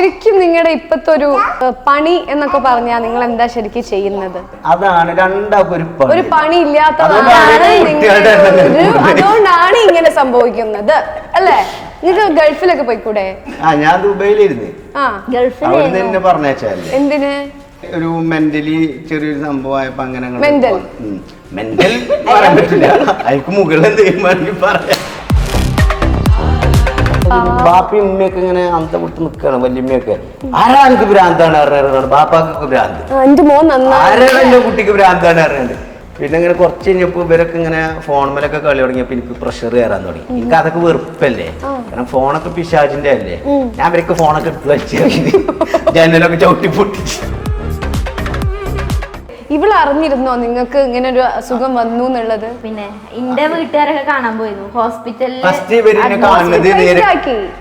ശരിക്കും നിങ്ങളുടെ ഇപ്പത്തെ ഒരു പണി എന്നൊക്കെ പറഞ്ഞാൽ നിങ്ങൾ എന്താ ശരിക്കും ചെയ്യുന്നത്? അതാണ് രണ്ടാൾക്കും ഒരു പണി ഇല്ലാത്തതാണ്, അതുകൊണ്ടാണ് ഇങ്ങനെ സംഭവിക്കുന്നത് അല്ലേ? നിങ്ങൾക്ക് ഗൾഫിലൊക്കെ പോയിക്കൂടെ? ഞാൻ ദുബൈയിലിരുന്ന് ഗൾഫിൽ പറഞ്ഞേച്ചല്ലേ. എന്തിന്? ഒരു മെന്റലി ചെറിയൊരു സംഭവമായപ്പോ അങ്ങനെ മെന്റൽ പറയാൻ പറ്റില്ല, അതിക്ക് മുകളിൽ എന്തെങ്കിലും പറയാം. ബാപ്പി ഉമ്മയൊക്കെ ഇങ്ങനെ അന്ത വിട്ട് നിൽക്കണം. വല്യമ്മയൊക്കെ ആരാ എനിക്ക് ഭ്രാന്താണ് അറിയാറുണ്ട്, ബാപ്പാക്കൊക്കെ ഭ്രാന്ത്, ആരാണ് എന്റെ കുട്ടിക്ക് ഭ്രാന്താണ് അറിയാണ്ട്. പിന്നെ ഇങ്ങനെ കുറച്ച് കഴിഞ്ഞപ്പോ ഇവരൊക്കെ ഇങ്ങനെ ഫോൺമേലൊക്കെ കളി തുടങ്ങിയപ്പോ എനിക്ക് പ്രഷർ കയറാൻ തുടങ്ങി. എനിക്ക് അതൊക്കെ വെറുപ്പല്ലേ, കാരണം ഫോണൊക്കെ പിശാചിന്റെ അല്ലേ. ഞാൻ ഇവരൊക്കെ ഫോണൊക്കെ എടുത്ത് വെച്ച് ജനലൊക്കെ ചവിട്ടി പൊട്ടിച്ച്. ഇവള് അറിഞ്ഞിരുന്നോ നിങ്ങൾക്ക് ഇങ്ങനെ ഒരു അസുഖം വന്നു എന്നുള്ളത്? പിന്നെ എന്റെ വീട്ടുകാരൊക്കെ കാണാൻ പോയിരുന്നു ഹോസ്പിറ്റലിൽ.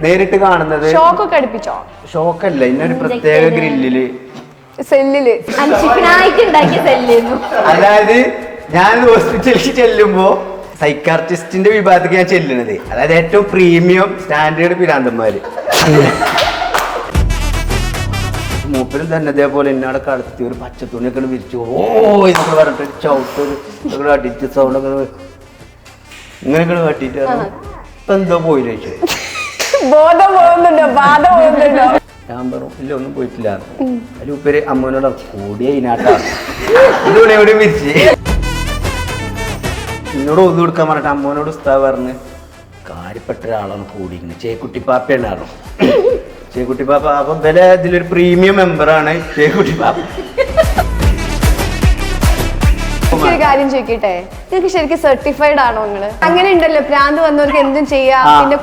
നേരിട്ട് കാണുന്നത് ഷോക്കൊക്കെ അടുപ്പിച്ചോ? ഷോക്കല്ല, ഇന്നൊരു പ്രത്യേക ഗ്രില്ലില് സെല്ലില് ഉണ്ടാക്കിയ സെല്ലിരുന്നു. അതായത് ഞാൻ ഹോസ്പിറ്റലിൽ ചെല്ലുമ്പോ സൈക്കാർട്ടിസ്റ്റിന്റെ വിഭാഗത്തേക്ക് ഞാൻ ചെല്ലുന്നത്, അതായത് ഏറ്റവും പ്രീമിയം സ്റ്റാൻഡേർഡ് പിരാന്തന്മാര്. മൂപ്പരും തന്നെ ഇതേപോലെ എന്നോട് കടത്തി ഒരു പച്ചത്തുണിയൊക്കെ വിരിച്ചു ഇതൊക്കെ പറഞ്ഞിട്ട് ചവിട്ട് അടിച്ച് സൗണ്ട് ഇങ്ങനെയൊക്കെ കട്ടിട്ട് ഇപ്പൊ എന്തോ പോയില്ല ചോദിച്ചു. ഞാൻ പറഞ്ഞു ഇല്ല ഒന്നും പോയിട്ടില്ല. അതിൽ ഉപ്പര് അമ്മനോട് കൂടിയ ഇതിനാട്ടാ ഇതുകൂടെ എവിടെ വിരിച്ച് എന്നോട് ഒന്നും കൊടുക്കാൻ പറഞ്ഞിട്ട് അമ്മനോട് ഉസ്താദ് പറഞ്ഞ് കാര്യപ്പെട്ട ഒരാളാണ് കൂടിയിരിക്കുന്നത്, ചേക്കുട്ടി പാപ്പയാണ് ആണോ. ചേക്കുട്ടി പാപ്പ അപ്പൊ വില ഇതിലൊരു പ്രീമിയം മെമ്പറാണ് ചേക്കുട്ടി പാപ്പ. ഒരു കാര്യം ചോദിക്കട്ടെ, നിങ്ങൾക്ക് ശരിക്കും സർട്ടിഫൈഡ് ആണോ നിങ്ങള്? അങ്ങനെ ഉണ്ടല്ലോ ഭ്രാന്ത് വന്നവർക്ക് എന്തും ചെയ്യാം, പിന്നെ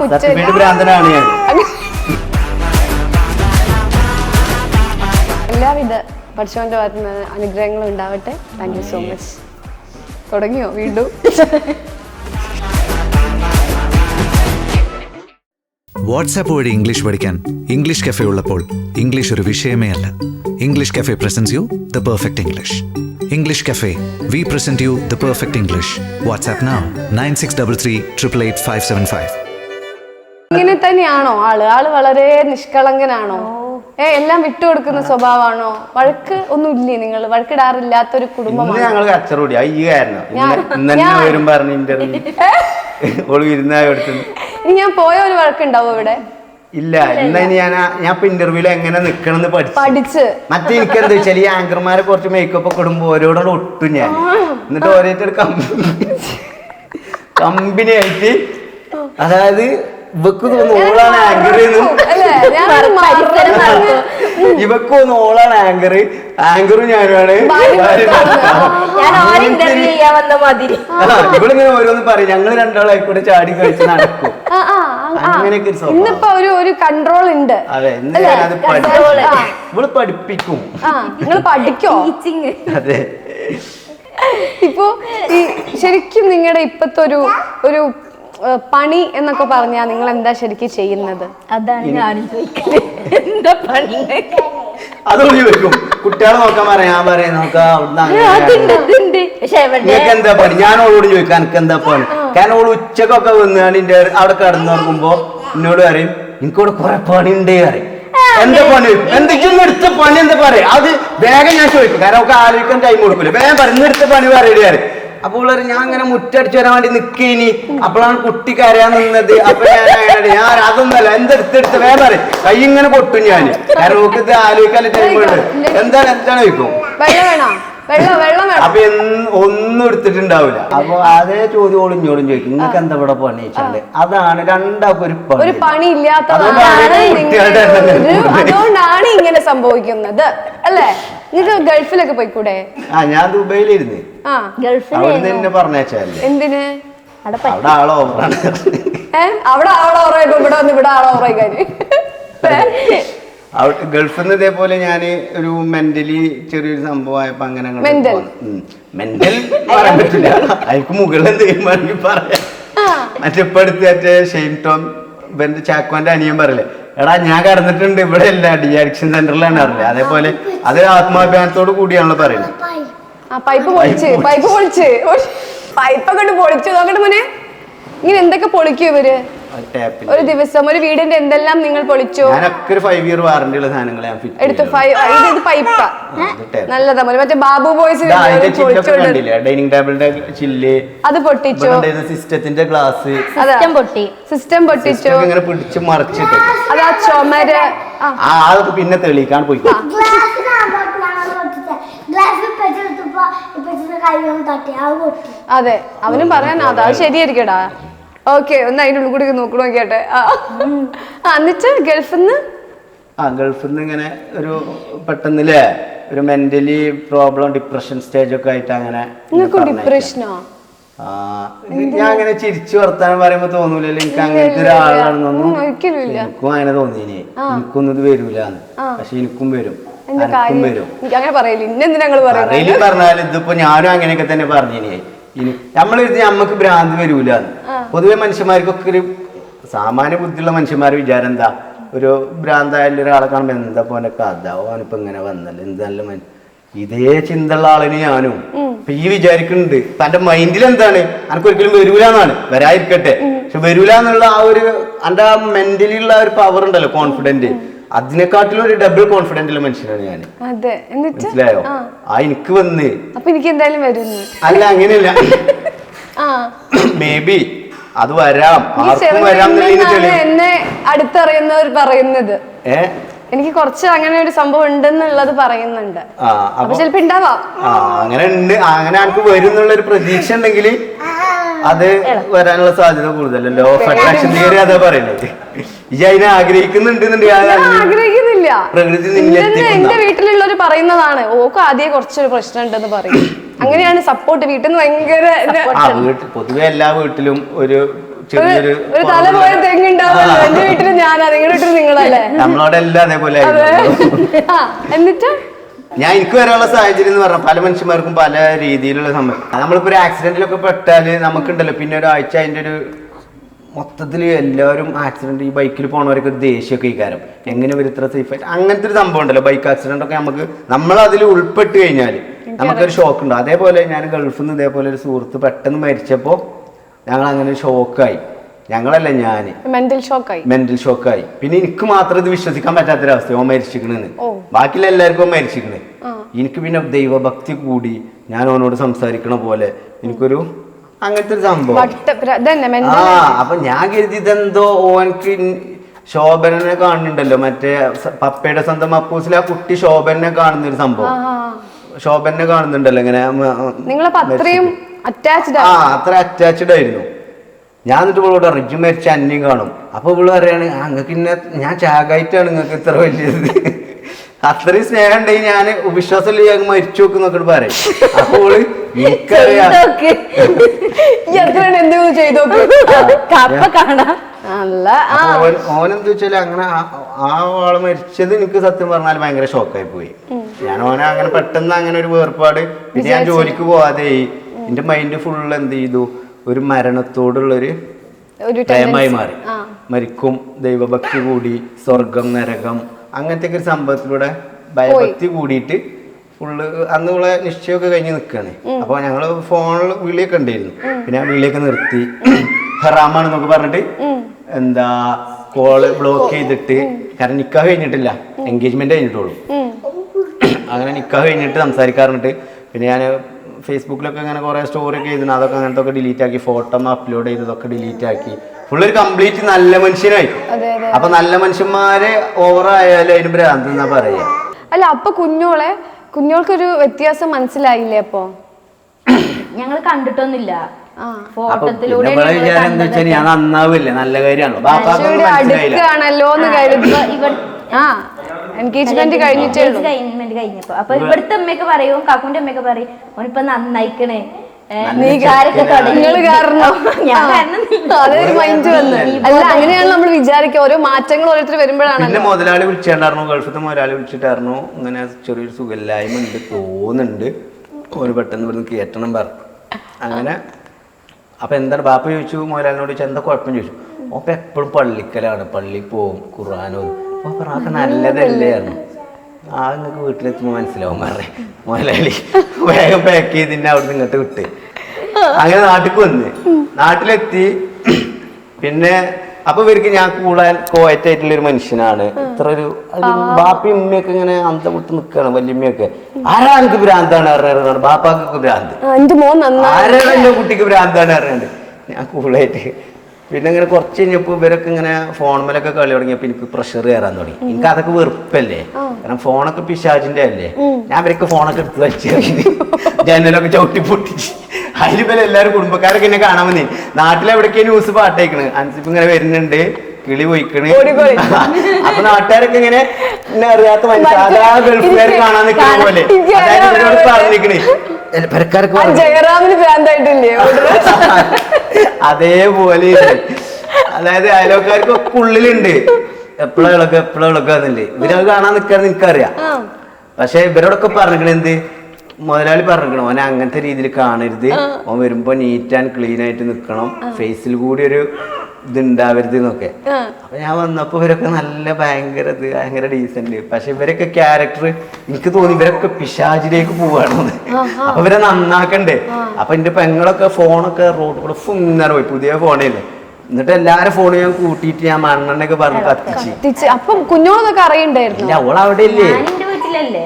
ഭ്രാന്തനാണ് ഞാൻ. എല്ലാവിധ പഠിച്ചവന്റെ ഭാഗത്ത് നിന്ന് അനുഗ്രഹങ്ങളും ഉണ്ടാവട്ടെ. Thank you so much. തുടങ്ങിയോ വീണ്ടും? വാട്സാപ്പ് വഴി ഇംഗ്ലീഷ് പഠിക്കാൻ ഇംഗ്ലീഷ് കഫേ ഉള്ളപ്പോൾ ഇംഗ്ലീഷ് ഒരു വിഷയമേ അല്ല. English cafe presents you the perfect English. English cafe, we present you the perfect English. WhatsApp now 9633388575. ഇങ്ങനെ തന്നെയാണോ ആള് വളരെ നിഷ്കളങ്കനാണോ? എല്ലാം വിട്ടുകൊടുക്കുന്ന സ്വഭാവമാണോ? വഴക്ക് ഒന്നും ഇല്ലേ? നിങ്ങൾ വഴക്കിടാറില്ലാത്തൊരു കുടുംബമാണ്. ഞങ്ങൾ കച്ചറൂടി ഇനി ഞാൻ പോയ ഒരു വഴക്കുണ്ടാവോ ഇവിടെ? ഇല്ല. ഇന്ന് ഞാൻ ഇപ്പൊ ഇന്റർവ്യൂല് എങ്ങനെ നിക്കണെന്ന് പഠിച്ച് മറ്റേ എനിക്ക് എന്താ വെച്ചാൽ ഈ ആങ്കർമാരെ കുറച്ച് മേക്കപ്പ് ഒക്കെ ഇടുമ്പോ ഓരോടോട് ഒട്ടും ഞാൻ, എന്നിട്ട് ഓരോരുത്തർ കമ്പനി ആയിട്ട്, അതായത് ഇവക്ക് തോന്നുന്നു ഓളാണ് ആങ്കർ, ഇവക്ക് തോന്നുന്നു ഓളാണ് ആങ്കർ, ആങ്കറും ഞാനുമാണ്. ഇവളിങ്ങനെ ഓരോന്ന് പറയും, ഞങ്ങൾ രണ്ടാളായിക്കൂടെ ചാടി കഴിച്ച് നടക്കും. അങ്ങനെയൊക്കെ ഇന്നിപ്പോ ഒരു കൺട്രോൾ ഉണ്ട്. അതെ, ഇവള് പഠിപ്പിക്കും. നിങ്ങൾ പഠിക്കോ? അതെ. ഇപ്പൊ ഈ ശരിക്കും നിങ്ങളുടെ ഇപ്പത്തെ ഒരു പണി എന്നൊക്കെ പറഞ്ഞാൽ നിങ്ങൾ എന്താ ശരിക്കും ചെയ്യുന്നത്? അതാണ് ഞാനും ചോദിക്കുന്നത്, എന്താ പണി? അതുകൊണ്ട് ചോദിക്കും. കുട്ടികളെ നോക്കാൻ പറയാം, ഞാൻ പറയാം നോക്കാം എന്താ പണി. ഞാൻ ഓളോട് ചോദിക്കാം എനിക്ക് എന്താ പണി. കാരണം ഓള് ഉച്ചക്കൊക്കെ വന്നാണ് എന്റെ അവിടെ കിടന്നുറങ്ങുമ്പോ എന്നോട് പറയും എനിക്കിവിടെ കുറെ പണി ഉണ്ട് പറയും. എന്താ പണി? എന്തൊക്കെയും എടുത്ത പണി എന്താ പറയാ? അത് വേഗം ഞാൻ ചോദിക്കും, കാരണം അവർക്ക് ആലോചിക്കാൻ ടൈം കൊടുക്കില്ല. വേഗം പറയും എടുത്ത പണി പറയണേ. അപ്പോൾ ഞാൻ അങ്ങനെ മുറ്റടിച്ചു വരാൻ വേണ്ടി നിക്കേനി, അപ്പോഴാണ് കുട്ടി കരയാൻ നിന്നത്. അപ്പൊ ഞാൻ അതൊന്നല്ല, എന്തെടുത്തെടുത്ത് വേറെ പറയും കൈ ഇങ്ങനെ പൊട്ടും ഞാൻ, കാരണം നമുക്ക് ഇത് ആലോചിക്കാൻ ടൈം ഉണ്ട്. എന്താണ് ചോദിക്കും. അപ്പൊ ഒന്നും എടുത്തിട്ടുണ്ടാവില്ല. അപ്പൊ അതേ ചോദ്യം ഒളിഞ്ഞോടും ചോദിക്കും നിങ്ങൾക്ക് എന്താ ഇവിടെ പണി വെച്ചാല്. അതാണ് രണ്ടാൾക്കും ഒരു പണി ഇല്ലാത്തതാണ്, അതുകൊണ്ടാണ് ഇങ്ങനെ സംഭവിക്കുന്നത് അല്ലേ? നിങ്ങൾക്ക് ഗൾഫിലൊക്കെ പോയിക്കൂടെ? ഞാൻ ദുബൈയിലിരുന്ന് അവിടെ എന്നെ പറഞ്ഞേച്ചല്ലേ. എന്തിന്? അവിടെ ആളോ ഓവറാണ്. അവിടെ ആളോറായി ഇവിടെ വന്ന് ഇവിടെ ആളോറായി കാര്യം. ഗൾഫിൽ നിന്ന് ഇതേപോലെ ഞാൻ ഒരു മെന്റലി ചെറിയൊരു സംഭവമായപ്പോ അങ്ങനെ മെന്റൽ പറയാൻ പറ്റില്ല, അതിക്ക് മുകളിൽ എന്തെങ്കിലും പറയാം. മറ്റേ ഷെയ്ൻ ടോം ഇവന്റെ ചാക്കോന്റെ അനിയൻ പറയില്ലേ, എടാ ഞാൻ കടന്നിട്ടുണ്ട് ഇവിടെ അല്ല ഡി അഡിക്ഷൻ സെന്ററിലാണ് അറിയില്ല. അതേപോലെ അത് ആത്മാഭിമാനത്തോട് കൂടിയാണല്ലോ പറയുന്നത്. പൈപ്പ് പൊളിച്ച് നോക്കട്ടെ മോനെ. ഇങ്ങനെ എന്തൊക്കെ പൊളിക്കും ഇവര്? ടാപ്പിൽ ഒരു ദിവസം ഒരു വീടിന്റെ എന്തെല്ലാം നിങ്ങൾ പൊളിച്ചു? ഞാനൊക്കെ ഒരു 5 year വാറന്റി ഉള്ള സാധനങ്ങൾ ഞാൻ ഫിറ്റ് എടുത്തു. ഇത് പൈപ്പാ നല്ലതാ. മറ്റേ ബാബു ബോയ്സ് ഡൈനിങ് ടേബിളിന്റെ ചില്ല് അത് പൊട്ടിച്ചു. സിസ്റ്റത്തിന്റെ ഗ്ലാസ് സിസ്റ്റം പൊട്ടിച്ചു. ഇങ്ങനെ പിടിച്ച് മറിച്ചിട്ട് അതാ ചുമര്. അതൊക്കെ പിന്നെ തെളിയിക്കാൻ പോയി. അതെ, അവനും പറയാൻ അത് ശരിയായിരിക്കടാ. ഓക്കെ, ഒന്ന് അതിൻ്റെ ഉള്ളിൽ കൂടി നോക്കണോ കേട്ടെ. എന്നിട്ട് ഗൾഫിൽ നിന്ന് ഇങ്ങനെ ഒരു പെട്ടെന്നില്ലേ ഒരു മെന്റലി പ്രോബ്ലം ഡിപ്രഷൻ സ്റ്റേജ് ഒക്കെ ആയിട്ട് അങ്ങനെ. ഡിപ്രഷനോ? ഞാൻ അങ്ങനെ ചിരിച്ചു വർത്താനം പറയുമ്പോ തോന്നൂലല്ലോ എനിക്ക് അങ്ങനത്തെ ഒരാളാണെന്നൊന്നും. എനിക്കും അങ്ങനെ തോന്നിയിനി എനിക്കൊന്നും ഇത് വരൂലെന്ന്. പക്ഷെ എനിക്കും വരും, എനിക്കും വരും. പറഞ്ഞാൽ ഇതിപ്പോ ഞാനും അങ്ങനെയൊക്കെ തന്നെ പറഞ്ഞിനി. നമ്മളിരുന്ന് നമ്മക്ക് ഭ്രാന്ത് വരൂലെന്ന്. പൊതുവെ മനുഷ്യന്മാർക്കൊക്കെ ഒരു സാമാന്യ ബുദ്ധിയുള്ള മനുഷ്യന്മാർ വിചാരം എന്താ, ഒരു ഭ്രാന്തായാലും ഒരാളെ കാണുമ്പോ എന്താ പോലെ കഥ, ഓനിപ്പോ ഇങ്ങനെ വന്നല്ലോ എന്ത് നല്ല ഇതേ ചിന്തയുള്ള ആളിന് ഞാനും ഇപ്പൊ ഈ വിചാരിക്കുന്നുണ്ട്. തന്റെ മൈൻഡിൽ എന്താണ് എനിക്ക് ഒരിക്കലും വരൂലെന്നാണ്, വരാതിരിക്കട്ടെ. പക്ഷെ വരൂലെന്നുള്ള ആ ഒരു എന്റെ ആ മെന്റലി ഉള്ള ഒരു പവർ ഉണ്ടല്ലോ, കോൺഫിഡന്റ്, അതിനെക്കാട്ടിലും ഒരു ഡബിൾ കോൺഫിഡന്റ് ഉള്ള മനുഷ്യനാണ് ഞാൻ. മനസ്സിലായോ? എനിക്ക് വന്ന് അപ്പൊ എനിക്ക് എന്തായാലും വരുന്നു. അല്ല അങ്ങനെയല്ല, മേ ബി അത് വരാം, ആർക്കും വരാം. എന്നെ അടുത്തറിയുന്നവർ പറയുന്നത് എനിക്ക് കുറച്ച് അങ്ങനെ ഒരു സംഭവം ഉണ്ടെന്നുള്ളത് പറയുന്നുണ്ട്. അപ്പൊ ചിലപ്പോ ഉണ്ടാവാം. അങ്ങനെ ഉണ്ട്, അങ്ങനെ എനിക്ക് വരും എന്നുള്ള ഒരു പ്രതീക്ഷ ഉണ്ടെങ്കിൽ അത് വരാനുള്ള സാധ്യത കൂടുതലല്ലോ. ഓഫ് അട്രാക്ഷൻ തിയറി അതാ പറയുന്നത്. ഈ അതിനെ ആഗ്രഹിക്കുന്നില്ല. പ്രകൃതി എന്റെ വീട്ടിലുള്ളവർ പറയുന്നതാണ്, ഓക്ക് ആദ്യം കുറച്ചൊരു പ്രശ്നം ഉണ്ടെന്ന് പറയും. അങ്ങനെയാണ് സപ്പോർട്ട് വീട്ടിൽ നിന്ന് ഭയങ്കര. പൊതുവെ എല്ലാ വീട്ടിലും ഒരു തല പോയ തെങ്ങുണ്ടാവുമല്ലോ. എന്റെ വീട്ടില് ഞാനാ, നിങ്ങളുടെ വീട്ടിൽ നിങ്ങളല്ലേ. നമ്മളോട് എല്ലാം അതേപോലെ. എന്നിട്ട് ഞാൻ എനിക്ക് വരാനുള്ള സാഹചര്യം എന്ന് പറഞ്ഞാൽ പല മനുഷ്യന്മാർക്കും പല രീതിയിലുള്ള സംഭവം. നമ്മളിപ്പോ ഒരു ആക്സിഡന്റിലൊക്കെ പെട്ടാല് നമുക്കുണ്ടല്ലോ പിന്നെ ഒരാഴ്ച അതിന്റെ ഒരു മൊത്തത്തിൽ എല്ലാവരും ആക്സിഡന്റ്, ഈ ബൈക്കിൽ പോണവരൊക്കെ ഒരു ദേഷ്യമൊക്കെ ഇക്കാരം എങ്ങനെ ഒരു ഇത്ര സേഫ് ആയിട്ട് അങ്ങനത്തെ ഒരു സംഭവം ഉണ്ടല്ലോ. ബൈക്ക് ആക്സിഡന്റ് ഒക്കെ നമ്മൾ അതിൽ ഉൾപ്പെട്ട് കഴിഞ്ഞാൽ നമുക്കൊരു ഷോക്ക് ഉണ്ട്. അതേപോലെ ഞാൻ ഗൾഫിൽ നിന്ന് ഇതേപോലെ ഒരു സുഹൃത്ത് പെട്ടെന്ന് മരിച്ചപ്പോൾ ഞങ്ങൾ അങ്ങനെ ഒരു ഷോക്കായി. ഞങ്ങളല്ല, ഞാൻ മെന്റൽ ഷോക്കായി. പിന്നെ എനിക്ക് മാത്രം ഇത് വിശ്വസിക്കാൻ പറ്റാത്തൊരവസ്ഥ, ഓൻ മരിച്ചിരിക്കണെന്ന്. ബാക്കിയുള്ള എല്ലാവർക്കും മരിച്ചിരിക്കണേ. എനിക്ക് പിന്നെ ദൈവഭക്തി കൂടി ഞാൻ ഓനോട് സംസാരിക്കണ പോലെ എനിക്കൊരു അങ്ങനത്തെ ഒരു സംഭവം. അപ്പൊ ഞാൻ കരുതി ഇതെന്തോ ഓനക്ക് ശോഭനെ കാണുന്നുണ്ടല്ലോ, മറ്റേ പപ്പയുടെ സ്വന്തം അപ്പൂസിൽ ആ കുട്ടി ശോഭനെ കാണുന്ന ഒരു സംഭവം. ശോഭനെ കാണുന്നുണ്ടല്ലോ ഇങ്ങനെ, അത്ര അറ്റാച്ച്ഡ് ആയിരുന്നു. ഞാൻ എന്നിട്ട് ഇവളോട് റിജു മരിച്ച അന്യം കാണും. അപ്പൊ ഇവള് പറയാണ് അങ്ങക്ക് ഇന്നെ ഞാൻ ചാകായിട്ടാണ് നിങ്ങൾക്ക് ഇത്ര വലിയത്. അത്രയും സ്നേഹം ഉണ്ടെങ്കിൽ ഞാൻ വിശ്വാസമില്ല ഞാൻ മരിച്ചു നോക്കുന്നൊക്കെ പറയും. അപ്പോൾ എനിക്കറിയാം ഓനെന്താ വെച്ചാല് അങ്ങനെ ആ ആള് മരിച്ചത് എനിക്ക് സത്യം പറഞ്ഞാൽ ഭയങ്കര ഷോക്കായി പോയി. ഞാൻ ഓനെ അങ്ങനെ പെട്ടെന്ന് അങ്ങനെ ഒരു വേർപാട്. പിന്നെ ഞാൻ ജോലിക്ക് പോവാതെ എന്റെ മൈൻഡ് ഫുള്ള് എന്ത് ചെയ്തു, ഒരു മരണത്തോടുള്ളൊരു പ്രേമായി മാറി. മരിക്കും, ദൈവഭക്തി കൂടി, സ്വർഗം നരകം അങ്ങനത്തെ ഒരു സംഭവത്തിലൂടെ ഭയഭക്തി കൂടിയിട്ട് ഫുള്ള് അന്നുള്ള നിശ്ചയമൊക്കെ കഴിഞ്ഞ് നിൽക്കുകയാണ്. അപ്പൊ ഞങ്ങള് ഫോണിൽ വിളിയൊക്കെ ഉണ്ടായിരുന്നു. പിന്നെ ആ വിളിയൊക്കെ നിർത്തി, ഹറാമാണെന്നൊക്കെ പറഞ്ഞിട്ട് എന്താ കോള് ബ്ലോക്ക് ചെയ്തിട്ട്. കാരണം നിക്കാഹ് കഴിഞ്ഞിട്ടില്ല, എൻഗേജ്മെന്റ് കഴിഞ്ഞിട്ടുള്ളൂ. അങ്ങനെ നിക്കാഹ് കഴിഞ്ഞിട്ട് സംസാരിക്കാറുണ്ട്. പിന്നെ ഞാൻ ഫേസ്ബുക്കിലൊക്കെ അങ്ങനെ കുറെ സ്റ്റോറി ഒക്കെ ചെയ്തിരുന്നു, അതൊക്കെ അങ്ങനത്തെ ഒക്കെ ഡിലീറ്റ് ആക്കി. ഫോട്ടോ അപ്ലോഡ് ചെയ്തതൊക്കെ ഡിലീറ്റ് ആക്കി. ഫുള്ളൊരു കംപ്ലീറ്റ് നല്ല മനുഷ്യനായി. അപ്പൊ നല്ല മനുഷ്യന്മാര് ഓവറായാലും അതിന് ഭ്രാന്ത് എന്നാ പറയാ. അല്ല, അപ്പൊ കുഞ്ഞോൾക്കൊരു വ്യത്യാസം മനസ്സിലായില്ലേ? അപ്പൊ ഞങ്ങൾ കണ്ടിട്ടൊന്നുമില്ല. വിചാരം എന്താ വെച്ചാൽ ഞാൻ നന്നാവില്ലേ, നല്ല കാര്യമാണല്ലോ. എൻഗേജ്മെന്റ് കഴിഞ്ഞപ്പോ അപ്പൊ ഇവിടുത്തെ അമ്മയൊക്കെ പറയും, കാക്കുന്റെ അമ്മയൊക്കെ പറയും ഓനിപ്പൊ നന്നായിക്കണേ, അങ്ങനെയാണ് നമ്മൾ വിചാരിക്കുക. ഓരോ മാറ്റങ്ങൾ ഓരോരുത്തർ വരുമ്പോഴാണ്. പിന്നെ മുതലാളി വിളിച്ചിട്ടുണ്ടായിരുന്നു, ഗൾഫിലത്തെ മുതലാളി വിളിച്ചിട്ടായിരുന്നു. ഇങ്ങനെ ചെറിയൊരു സുഖമില്ലായ്മ ഉണ്ട് തോന്നുന്നുണ്ട്, ഒരു പെട്ടെന്ന് ഇവിടുന്ന് കയറ്റണം പറഞ്ഞു. അങ്ങനെ അപ്പൊ എന്താണ് ബാപ്പ ചോദിച്ചു, മുതലാളിനോട് ചോദിച്ചു എന്താ കുഴപ്പം ചോദിച്ചു. അപ്പൊ എപ്പോഴും പള്ളിക്കലാണ്, പള്ളിയിൽ പോവും, ഖുർആനും. അപ്പൊ അതൊക്കെ നല്ലതല്ലായിരുന്നു. നിങ്ങൾക്ക് വീട്ടിലെത്തുമ്പോൾ മനസ്സിലാവും പറഞ്ഞേ. മുതലാളി വേഗം പാക്ക് ചെയ്തിട്ട് അവിടെ ഇങ്ങോട്ട് വിട്ട് അങ്ങനെ നാട്ടിലേക്ക് വന്ന് നാട്ടിലെത്തി. പിന്നെ അപ്പൊ ഇവർക്ക് ഞാൻ കൂടാൻ കോയറ്റായിട്ടുള്ള ഒരു മനുഷ്യനാണ്. ഇത്ര ഒരു ബാപ്പി ഉമ്മയൊക്കെ ഇങ്ങനെ അന്തം വിട്ട് നിൽക്കാണ്. വല്യമ്മയൊക്കെ ആരാ എനിക്ക് ഭ്രാന്താണ് അറിയാറ്, ബാപ്പാക്കൊക്കെ ഭ്രാന്ത്, ആരാണ് എന്റെ കുട്ടിക്ക് ഭ്രാന്താണ് അറിയാണ്ട്. ഞാൻ കൂളായിട്ട് പിന്നെ ഇങ്ങനെ കുറച്ച് കഴിഞ്ഞപ്പോൾ ഇവരൊക്കെ ഇങ്ങനെ ഫോൺമേലൊക്കെ കളി തുടങ്ങിയപ്പോൾ എനിക്ക് പ്രഷർ കയറാൻ തുടങ്ങി. എനിക്ക് അതൊക്കെ വെറുപ്പല്ലേ, കാരണം ഫോണൊക്കെ പിശാചിന്റെ അല്ലേ. ഞാൻ ഇവരൊക്കെ ഫോണൊക്കെ എടുത്ത് വെച്ച് ജനലൊക്കെ ചവിട്ടി പൊട്ടിച്ച് അതിന് പോലെ എല്ലാവരും കുടുംബക്കാരൊക്കെ എന്നെ കാണാൻ വന്നേ. നാട്ടിലെവിടേക്ക് ന്യൂസ് പാട്ടേക്കണ്, അൻസിപ്പ് ഇങ്ങനെ വരുന്നുണ്ട്, കിളി പോയിക്കണ്. അപ്പൊ നാട്ടുകാരൊക്കെ ഇങ്ങനെ എന്നെ അറിയാത്ത സാധാ ഗൾഫുകാർ കാണാൻ നിൽക്കുന്ന പോലെ അതായത് ഇവരോട് പറഞ്ഞിരിക്കണേ പെരക്കാരൊക്കെ അതേപോലെ. അതായത് അയലോക്കാർക്കൊക്കെ ഉള്ളിലുണ്ട് എപ്പോഴൊക്കെ എന്നില്ലേ. ഇവരത് കാണാൻ നിൽക്കാന്ന് എനിക്കറിയാം. പക്ഷെ ഇവരോടൊക്കെ പറഞ്ഞിരിക്കണ എന്ത്, മുതലാളി പറഞ്ഞിരിക്കണം ഓനെ അങ്ങനത്തെ രീതിയിൽ കാണരുത്, ഓൻ വരുമ്പോ നീറ്റ് ആൻഡ് ക്ലീൻ ആയിട്ട് നിൽക്കണം, ഫേസിൽ കൂടി ഒരു ഇതുണ്ടാവരുത് എന്നൊക്കെ. അപ്പൊ ഞാൻ വന്നപ്പോ ഇവരൊക്കെ നല്ല ഭയങ്കര ഡീസന്റ്. പക്ഷെ ഇവരൊക്കെ ക്യാരക്ടർ എനിക്ക് തോന്നി ഇവരൊക്കെ പിശാചിലേക്ക് പോവാണെന്ന്. അപ്പൊ ഇവരെ നന്നാക്കണ്ടേ. അപ്പൊ എന്റെ പെങ്ങളൊക്കെ ഫോണൊക്കെ റോഡ് കൂടെ ഫുന്നേരം പോയി, പുതിയ ഫോണില്ലേ. എന്നിട്ട് എല്ലാരും ഫോണ് ഞാൻ കൂട്ടിയിട്ട് ഞാൻ മണ്ണെണ്ണൊക്കെ പറഞ്ഞ് കത്തിച്ച്. അപ്പം കുഞ്ഞോളൊക്കെ അറിയണ്ടായിരുന്നു. ഇല്ല, ഓളവിടെ ഇല്ലേ. വീട്ടിലല്ലേ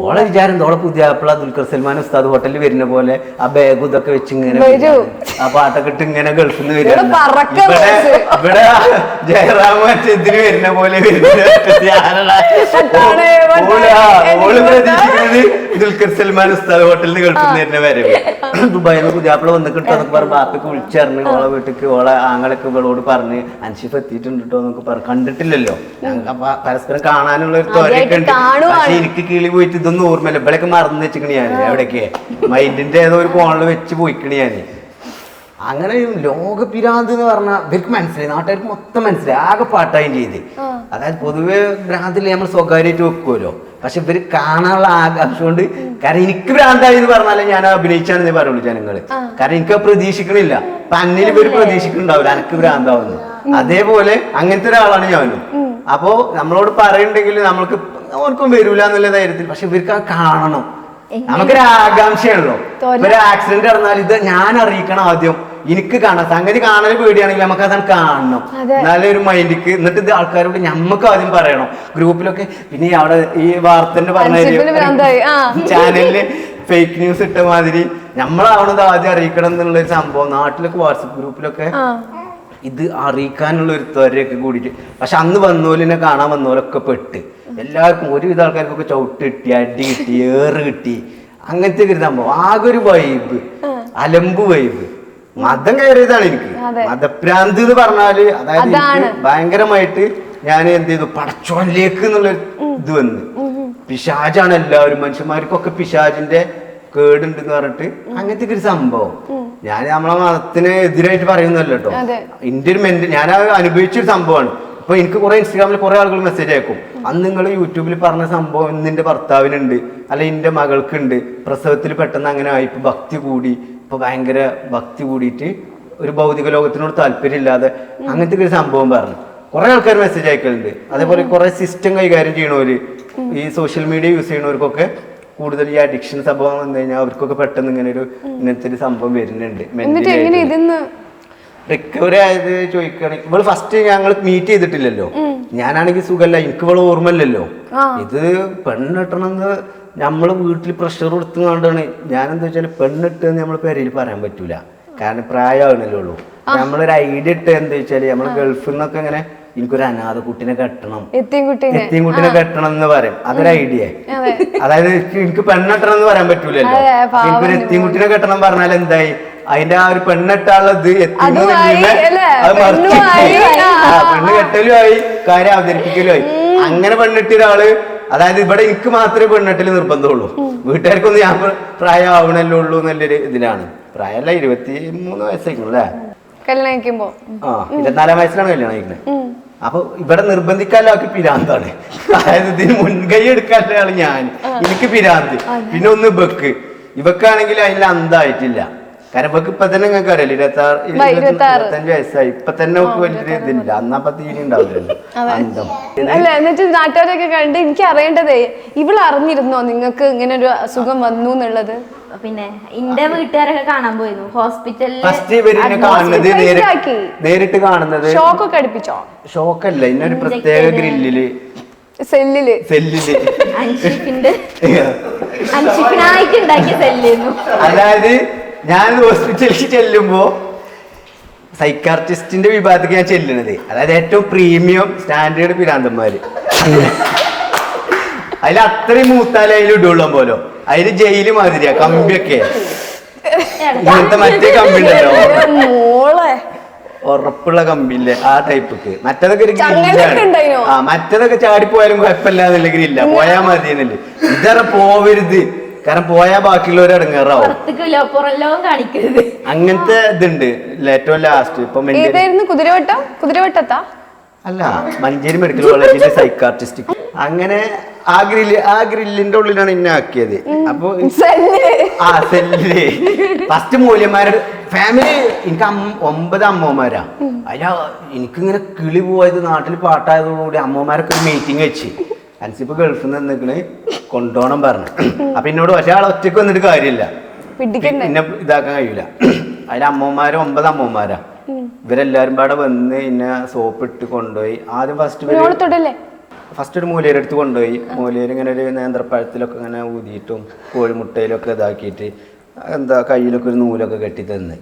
ഓളെ വിചാരം ഓളെ പുതിയ ആപ്പിള ദുൽഖർ സൽമാൻ ഉസ്താദ് ഹോട്ടലിൽ വരുന്ന പോലെ ആ ബാഗ് ഇതൊക്കെ വെച്ച് ഇങ്ങനെ ആ പാട്ടൊക്കെ ഇട്ട് ഇങ്ങനെ ഗൾഫിൽ നിന്ന് വരിക. ഇവിടെ ജയറാം മറ്റെന്തിന് വരുന്ന പോലെ ഓള് പ്രതീക്ഷിക്കുന്നത് ദുൽഖർ സൽമാൻ ഉസ്താദ് ഹോട്ടലിൽ നിന്ന് ഗൾഫിൽ നിന്ന് വരുന്ന വരവ്. ദുബായിൽ നിന്ന് പുതിയ ആപ്പിള വന്നിട്ട് എന്നൊക്കെ പറഞ്ഞ് ബാപ്പയ്ക്ക് വിളിച്ചറിഞ്ഞ് ഓളെ വീട്ടിക്ക് ഓളെ ആങ്ങളൊക്കെ ഇവളോട് പറഞ്ഞ് അൻഷിഫ് എത്തിയിട്ടുണ്ട് കേട്ടോ എന്നൊക്കെ പറഞ്ഞു. കണ്ടിട്ടില്ലല്ലോ, ഞങ്ങൾക്ക് പരസ്പരം കാണാനുള്ള ഒരു തോരയൊക്കെ ഉണ്ട്. പക്ഷെ എനിക്ക് കിളി പോയിട്ട് ഇതൊന്നും ഓർമ്മയില്ല. ഇവളൊക്കെ മറന്നു വെച്ചിക്കണ ഞാൻ എവിടെയൊക്കെ മൈൻഡിന്റെ ഏതോ ഒരു കോണിൽ വെച്ച് പോയിക്കണ ഞാൻ. അങ്ങനെ ലോക പിരാന്ത് എന്ന് പറഞ്ഞാൽ ഇവർക്ക് മനസ്സിലായി, നാട്ടുകാർക്ക് മൊത്തം മനസ്സിലായി, ആകെ പാട്ടായും ചെയ്ത്. അതായത് പൊതുവെ ഭ്രാന്തിൽ നമ്മൾ സ്വകാര്യമായിട്ട് വെക്കുമല്ലോ, പക്ഷെ ഇവര് കാണാനുള്ള ആകാംക്ഷ കൊണ്ട്. കാരണം എനിക്ക് ഭ്രാന്തായി എന്ന് പറഞ്ഞാലേ ഞാൻ അഭിനയിച്ചാണെന്നേ പറയുള്ളൂ ജനങ്ങള്. കാരണം എനിക്ക് പ്രതീക്ഷിക്കണില്ല. അപ്പൊ അന്നിൽ ഇവര് പ്രതീക്ഷിക്കുന്നുണ്ടാവില്ല എനിക്ക് ഭ്രാന്താവുന്നു. അതേപോലെ അങ്ങനത്തെ ഒരാളാണ് ഞാനും. അപ്പോ നമ്മളോട് പറയണ്ടെങ്കിൽ നമ്മൾക്ക് ഓർക്കും വരൂല എന്നുള്ള ധൈര്യത്തിൽ. പക്ഷെ ഇവർക്ക് അത് കാണണം, നമുക്കൊരു ആകാംക്ഷയാണല്ലോ. ഒരു ആക്സിഡന്റ് നടന്നാൽ ഇത് ഞാൻ അറിയിക്കണം ആദ്യം, എനിക്ക് കാണാം. സംഗതി കാണാൻ പേടിയാണെങ്കിൽ നമുക്ക് അതാണ് കാണണം, നല്ലൊരു മൈൻഡിക്ക്. എന്നിട്ട് ഇത് ആൾക്കാരോട് ഞമ്മക്ക് ആദ്യം പറയണം ഗ്രൂപ്പിലൊക്കെ. പിന്നെ അവിടെ ഈ വാർത്തന്റെ പറഞ്ഞ ചാനലില് ഫേക്ക് ന്യൂസ് ഇട്ട മാതിരി നമ്മളാവണത് ആദ്യം അറിയിക്കണം എന്നുള്ളൊരു സംഭവം നാട്ടിലൊക്കെ വാട്സപ്പ് ഗ്രൂപ്പിലൊക്കെ ഇത് അറിയിക്കാനുള്ള ഒരു ത്വരയൊക്കെ കൂടിയിട്ട്. പക്ഷെ അന്ന് വന്നോലിനെ കാണാൻ വന്നോലൊക്കെ പെട്ട് എല്ലാവർക്കും ഒരുവിധ ആൾക്കാർക്കൊക്കെ ചവിട്ട് കിട്ടി, അടി കിട്ടി, ഏറ് കിട്ടി, അങ്ങനത്തെ ഒരു സംഭവം. ആകെ ഒരു വൈബ്, അലമ്പ് വൈബ്. മതം കയറിയതാണ് എനിക്ക്. മതഭ്രാന്ത് എന്ന് പറഞ്ഞാല് അതായത് ഭയങ്കരമായിട്ട് ഞാൻ എന്ത് ചെയ്തു, പടച്ചോനിലേക്ക് എന്നുള്ള ഇത് വന്ന്. പിശാചാണ് എല്ലാവരും, മനുഷ്യന്മാർക്കൊക്കെ പിശാചിന്റെ കേടുണ്ടെന്ന് പറഞ്ഞിട്ട് അങ്ങനത്തെ ഒരു സംഭവം. ഞാൻ നമ്മളെ മതത്തിന് എതിരായിട്ട് പറയുന്നല്ലോ കേട്ടോ. എന്റെ ഒരു ഞാൻ അനുഭവിച്ചൊരു സംഭവമാണ്. ഇപ്പൊ എനിക്ക് കുറെ ഇൻസ്റ്റാഗ്രാമിൽ കുറെ ആളുകൾ മെസ്സേജ് അയക്കും, അന്ന് നിങ്ങൾ യൂട്യൂബിൽ പറഞ്ഞ സംഭവം ഇന്ന് ഭർത്താവിനുണ്ട്, അല്ല എന്റെ മകൾക്കുണ്ട്, പ്രസവത്തിൽ പെട്ടെന്ന് അങ്ങനെ ആയി, ഇപ്പൊ ഭക്തി കൂടി, ഇപ്പൊ ഭയങ്കര ഭക്തി കൂടിയിട്ട് ഒരു ഭൗതിക ലോകത്തിനോട് താല്പര്യമില്ലാതെ അങ്ങനത്തെ ഒരു സംഭവം പറഞ്ഞു കുറെ ആൾക്കാർ മെസ്സേജ് അയക്കലുണ്ട്. അതേപോലെ കുറെ സിസ്റ്റം കൈകാര്യം ചെയ്യണവര്, ഈ സോഷ്യൽ മീഡിയ യൂസ് ചെയ്യണവർക്കൊക്കെ കൂടുതൽ ഈ അഡിക്ഷൻ സംഭവം വന്നു കഴിഞ്ഞാൽ അവർക്കൊക്കെ പെട്ടെന്ന് ഇങ്ങനത്തെ ഒരു സംഭവം വരുന്നുണ്ട്. റിക്കവറി ആയത് ചോദിക്കുകയാണെങ്കിൽ ഇവള് ഫസ്റ്റ് ഞങ്ങൾ മീറ്റ് ചെയ്തിട്ടില്ലല്ലോ. ഞാനാണെങ്കിൽ സുഖമല്ല, എനിക്ക് ഇവള് ഓർമ്മയില്ലല്ലോ. ഇത് പെണ്ണിട്ടണമെന്ന് നമ്മള് വീട്ടിൽ പ്രഷർ കൊടുത്തു കൊണ്ടാണ്. ഞാനെന്താ വെച്ചാൽ പെണ്ണിട്ട് നമ്മള് പേരിൽ പറയാൻ പറ്റൂല, കാരണം പ്രായമാകണല്ലേ ഉള്ളൂ. നമ്മളൊരു ഐഡിയ ഇട്ട് എന്താ വെച്ചാല് നമ്മള് ഗൾഫിൽ നിന്നൊക്കെ ഇങ്ങനെ എനിക്കൊരു അനാഥ കുട്ടിനെ കെട്ടണം, എത്തിയും കുട്ടിനെ കെട്ടണം എന്ന് പറയും. അതൊരു ഐഡിയ. അതായത് എനിക്ക് പെണ്ണെട്ടണം എന്ന് പറയാൻ പറ്റൂലല്ലോ. എനിക്കൊരു എത്തിയും കുട്ടിനെ കെട്ടണം പറഞ്ഞാൽ എന്തായി, അതിന്റെ ആ ഒരു പെണ്ണെട്ടാളത് എത്തിയത് പെണ്ണ് കെട്ടലും ആയി, കാര്യം അവതരിപ്പിക്കലും ആയി. അങ്ങനെ പെണ്ണിട്ട ഒരാള്, അതായത് ഇവിടെ എനിക്ക് മാത്രമേ പെണ്ണെട്ടല് നിർബന്ധമുള്ളൂ, വീട്ടുകാർക്കൊന്നും ഞാൻ പ്രായമാവണല്ലേ ഉള്ളൂ എന്നുള്ളൊരു ഇതിലാണ്. പ്രായമല്ല, 23 വയസ്സായിരിക്കും അല്ലേ കല്യാണം കഴിക്കുമ്പോ. 24 വയസ്സിലാണ് കല്യാണം കഴിക്കുന്നത്. അപ്പൊ ഇവിടെ നിർബന്ധിക്കാനാക്കി പിരാന്താണ്. അതായത് ഇതിന് മുൻകൈ എടുക്കാത്ത ആള് ഞാൻ, എനിക്ക് പിരാന്ത്. പിന്നെ ഒന്ന് ഇവക്കാണെങ്കിൽ അതിൽ അന്തായിട്ടില്ല. കാരണം ഇവക്ക് ഇപ്പൊ തന്നെ നിങ്ങൾക്ക് അറിയില്ല 25 വയസ്സായി. ഇപ്പൊ തന്നെ നമുക്ക് വലിയൊരു ഇതില്ല. അന്നപ്പോ തീരെ ഉണ്ടാവില്ലല്ലോ അന്തം. അല്ല എന്നിട്ട് നാട്ടുകാരൊക്കെ കണ്ട് എനിക്ക് അറിയേണ്ടതേ ഇവള് അറിഞ്ഞിരുന്നോ നിങ്ങൾക്ക് ഇങ്ങനെ ഒരു അസുഖം വന്നു എന്നുള്ളത്? പിന്നെ എന്റെ വീട്ടുകാരൊക്കെ കാണാൻ പോയിരുന്നു ഹോസ്പിറ്റലിൽ. ഫസ്റ്റ് ഇവരിനെ കാണുന്നത് നേരിട്ട് കാണുന്നത് ഷോക്കൊക്കെ അടുപ്പിച്ചോ? ഷോക്കല്ല, ഇന്നൊരു പ്രത്യേക ഗ്രില്ലില് സെല്ലില് അൻഷിഫിനായിട്ട് ഉണ്ടാക്കിയ സെല്ലിന്നു. അതായത് ഞാൻ ഹോസ്പിറ്റലിൽ ചെല്ലുമ്പോ സൈക്കാർട്ടിസ്റ്റിന്റെ വിഭാഗത്തേക്ക് ഞാൻ ചെല്ലുന്നത്. അതായത് ഏറ്റവും പ്രീമിയം സ്റ്റാൻഡേർഡ് പിരാന്തന്മാര്. അതിൽ അത്രയും മൂത്താലേ അതിൽ ഇടുള്ളൂ പോലോ. അതില് ജയില് മാതിരിയാ കമ്പിയൊക്കെ. ഇങ്ങനത്തെ മറ്റേ കമ്പി ഉണ്ടല്ലോ, മോളെ ഉറപ്പുള്ള കമ്പില്ലേ, ആ ടൈപ്പൊക്കെ. മറ്റേതൊക്കെ ഒരു ചങ്ങലൊക്കെ മറ്റേതൊക്കെ ചാടിപ്പോയാലും കുഴപ്പമില്ല എന്നുണ്ടെങ്കിൽ ഇല്ല, പോയാ മതി എന്നല്ലേ. ഇതറ പോവരുത്, കാരണം പോയാ ബാക്കിയുള്ളവർ ഇടങ്ങാറാവും. അങ്ങനത്തെ ഇതുണ്ട്. ഏറ്റവും ലാസ്റ്റ് ഇപ്പൊ കുതിരവട്ടത്താ അല്ല, മഞ്ചേരി മെഡിക്കൽ കോളേജിലെ സൈക്കാർട്ടിസ്റ്റ്. അങ്ങനെ ആ ഗ്രില്ലിന്റെ ഉള്ളിലാണ് എന്നെ ആക്കിയത്. അപ്പൊ ആ സെല്ല് ഫസ്റ്റ് മൂല്യന്മാരുടെ ഫാമിലി. എനിക്ക് 9 അമ്മമാരാ. അതിലാ എനിക്കിങ്ങനെ കിളി പോയത് നാട്ടിൽ പാട്ടായതോടുകൂടി അമ്മമാരൊക്കെ ഒരു മീറ്റിംഗ് വെച്ച്. അൻസിപ്പ് ഗൾഫിൽ നിന്ന് നിൽക്കണേ കൊണ്ടുപോകണം പറഞ്ഞു. അപ്പൊ എന്നോട് പക്ഷെ ആൾ ഒറ്റയ്ക്ക് വന്നിട്ട് കാര്യമില്ല, പിന്നെ ഇതാക്കാൻ കഴിയൂല. അതിൽ അമ്മമാര് 9 അമ്മമാരാ. ഇവരെല്ലാരും പാടെ വന്ന് എന്നെ സോപ്പ് ഇട്ട് കൊണ്ടുപോയി. ആദ്യം ഫസ്റ്റ് ഒരു മൂലയുടെ അടുത്ത് കൊണ്ടുപോയി. മൂലയിൽ ഇങ്ങനെ ഒരു നേന്ത്രപ്പഴത്തിലൊക്കെ ഇങ്ങനെ ഊതിയിട്ടും കോഴിമുട്ടയിലൊക്കെ ഇതാക്കിയിട്ട് എന്താ കയ്യിലൊക്കെ ഒരു നൂലൊക്കെ കെട്ടി തന്ന്.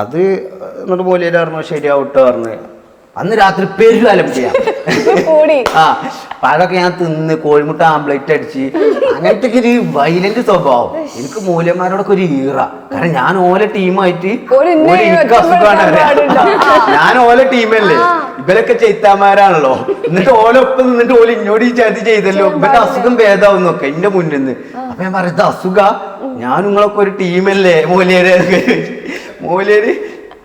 അത് എന്നിട്ട് മൂലയിൽ പറഞ്ഞു ശരിയാവട്ടോ പറഞ്ഞു. അന്ന് രാത്രി പെരുകാലം ചെയ്യാം. ആ പഴമൊക്കെ ഞാൻ തിന്ന് കോഴിമുട്ട ആംപ്ലേറ്റ് അടിച്ച് അങ്ങനത്തെ ഒരു വൈലന്റ് സ്വഭാവം. എനിക്ക് മൂല്യന്മാരോടൊക്കെ ഒരു ഈറ. കാരണം ഞാൻ ഓല ടീമായിട്ട് എനിക്ക് അസുഖമാണ് അറിയാം. ഞാൻ ഓല ടീമല്ലേ, ഇവരൊക്കെ ചെയ്ത്താന്മാരാണല്ലോ. എന്നിട്ട് ഓലൊപ്പം നിന്നിട്ട് ഓല ഇന്നോട് ഈ ചതി ചെയ്തല്ലോ, ഇവരുടെ അസുഖം ഭേദാവും നോക്കെ എന്റെ മുന്നിൽ നിന്ന്. അപ്പൊ ഞാൻ പറയുന്നത് അസുഖ ഞാൻ നിങ്ങളൊക്കെ ഒരു ടീമല്ലേ മൂല്യര്.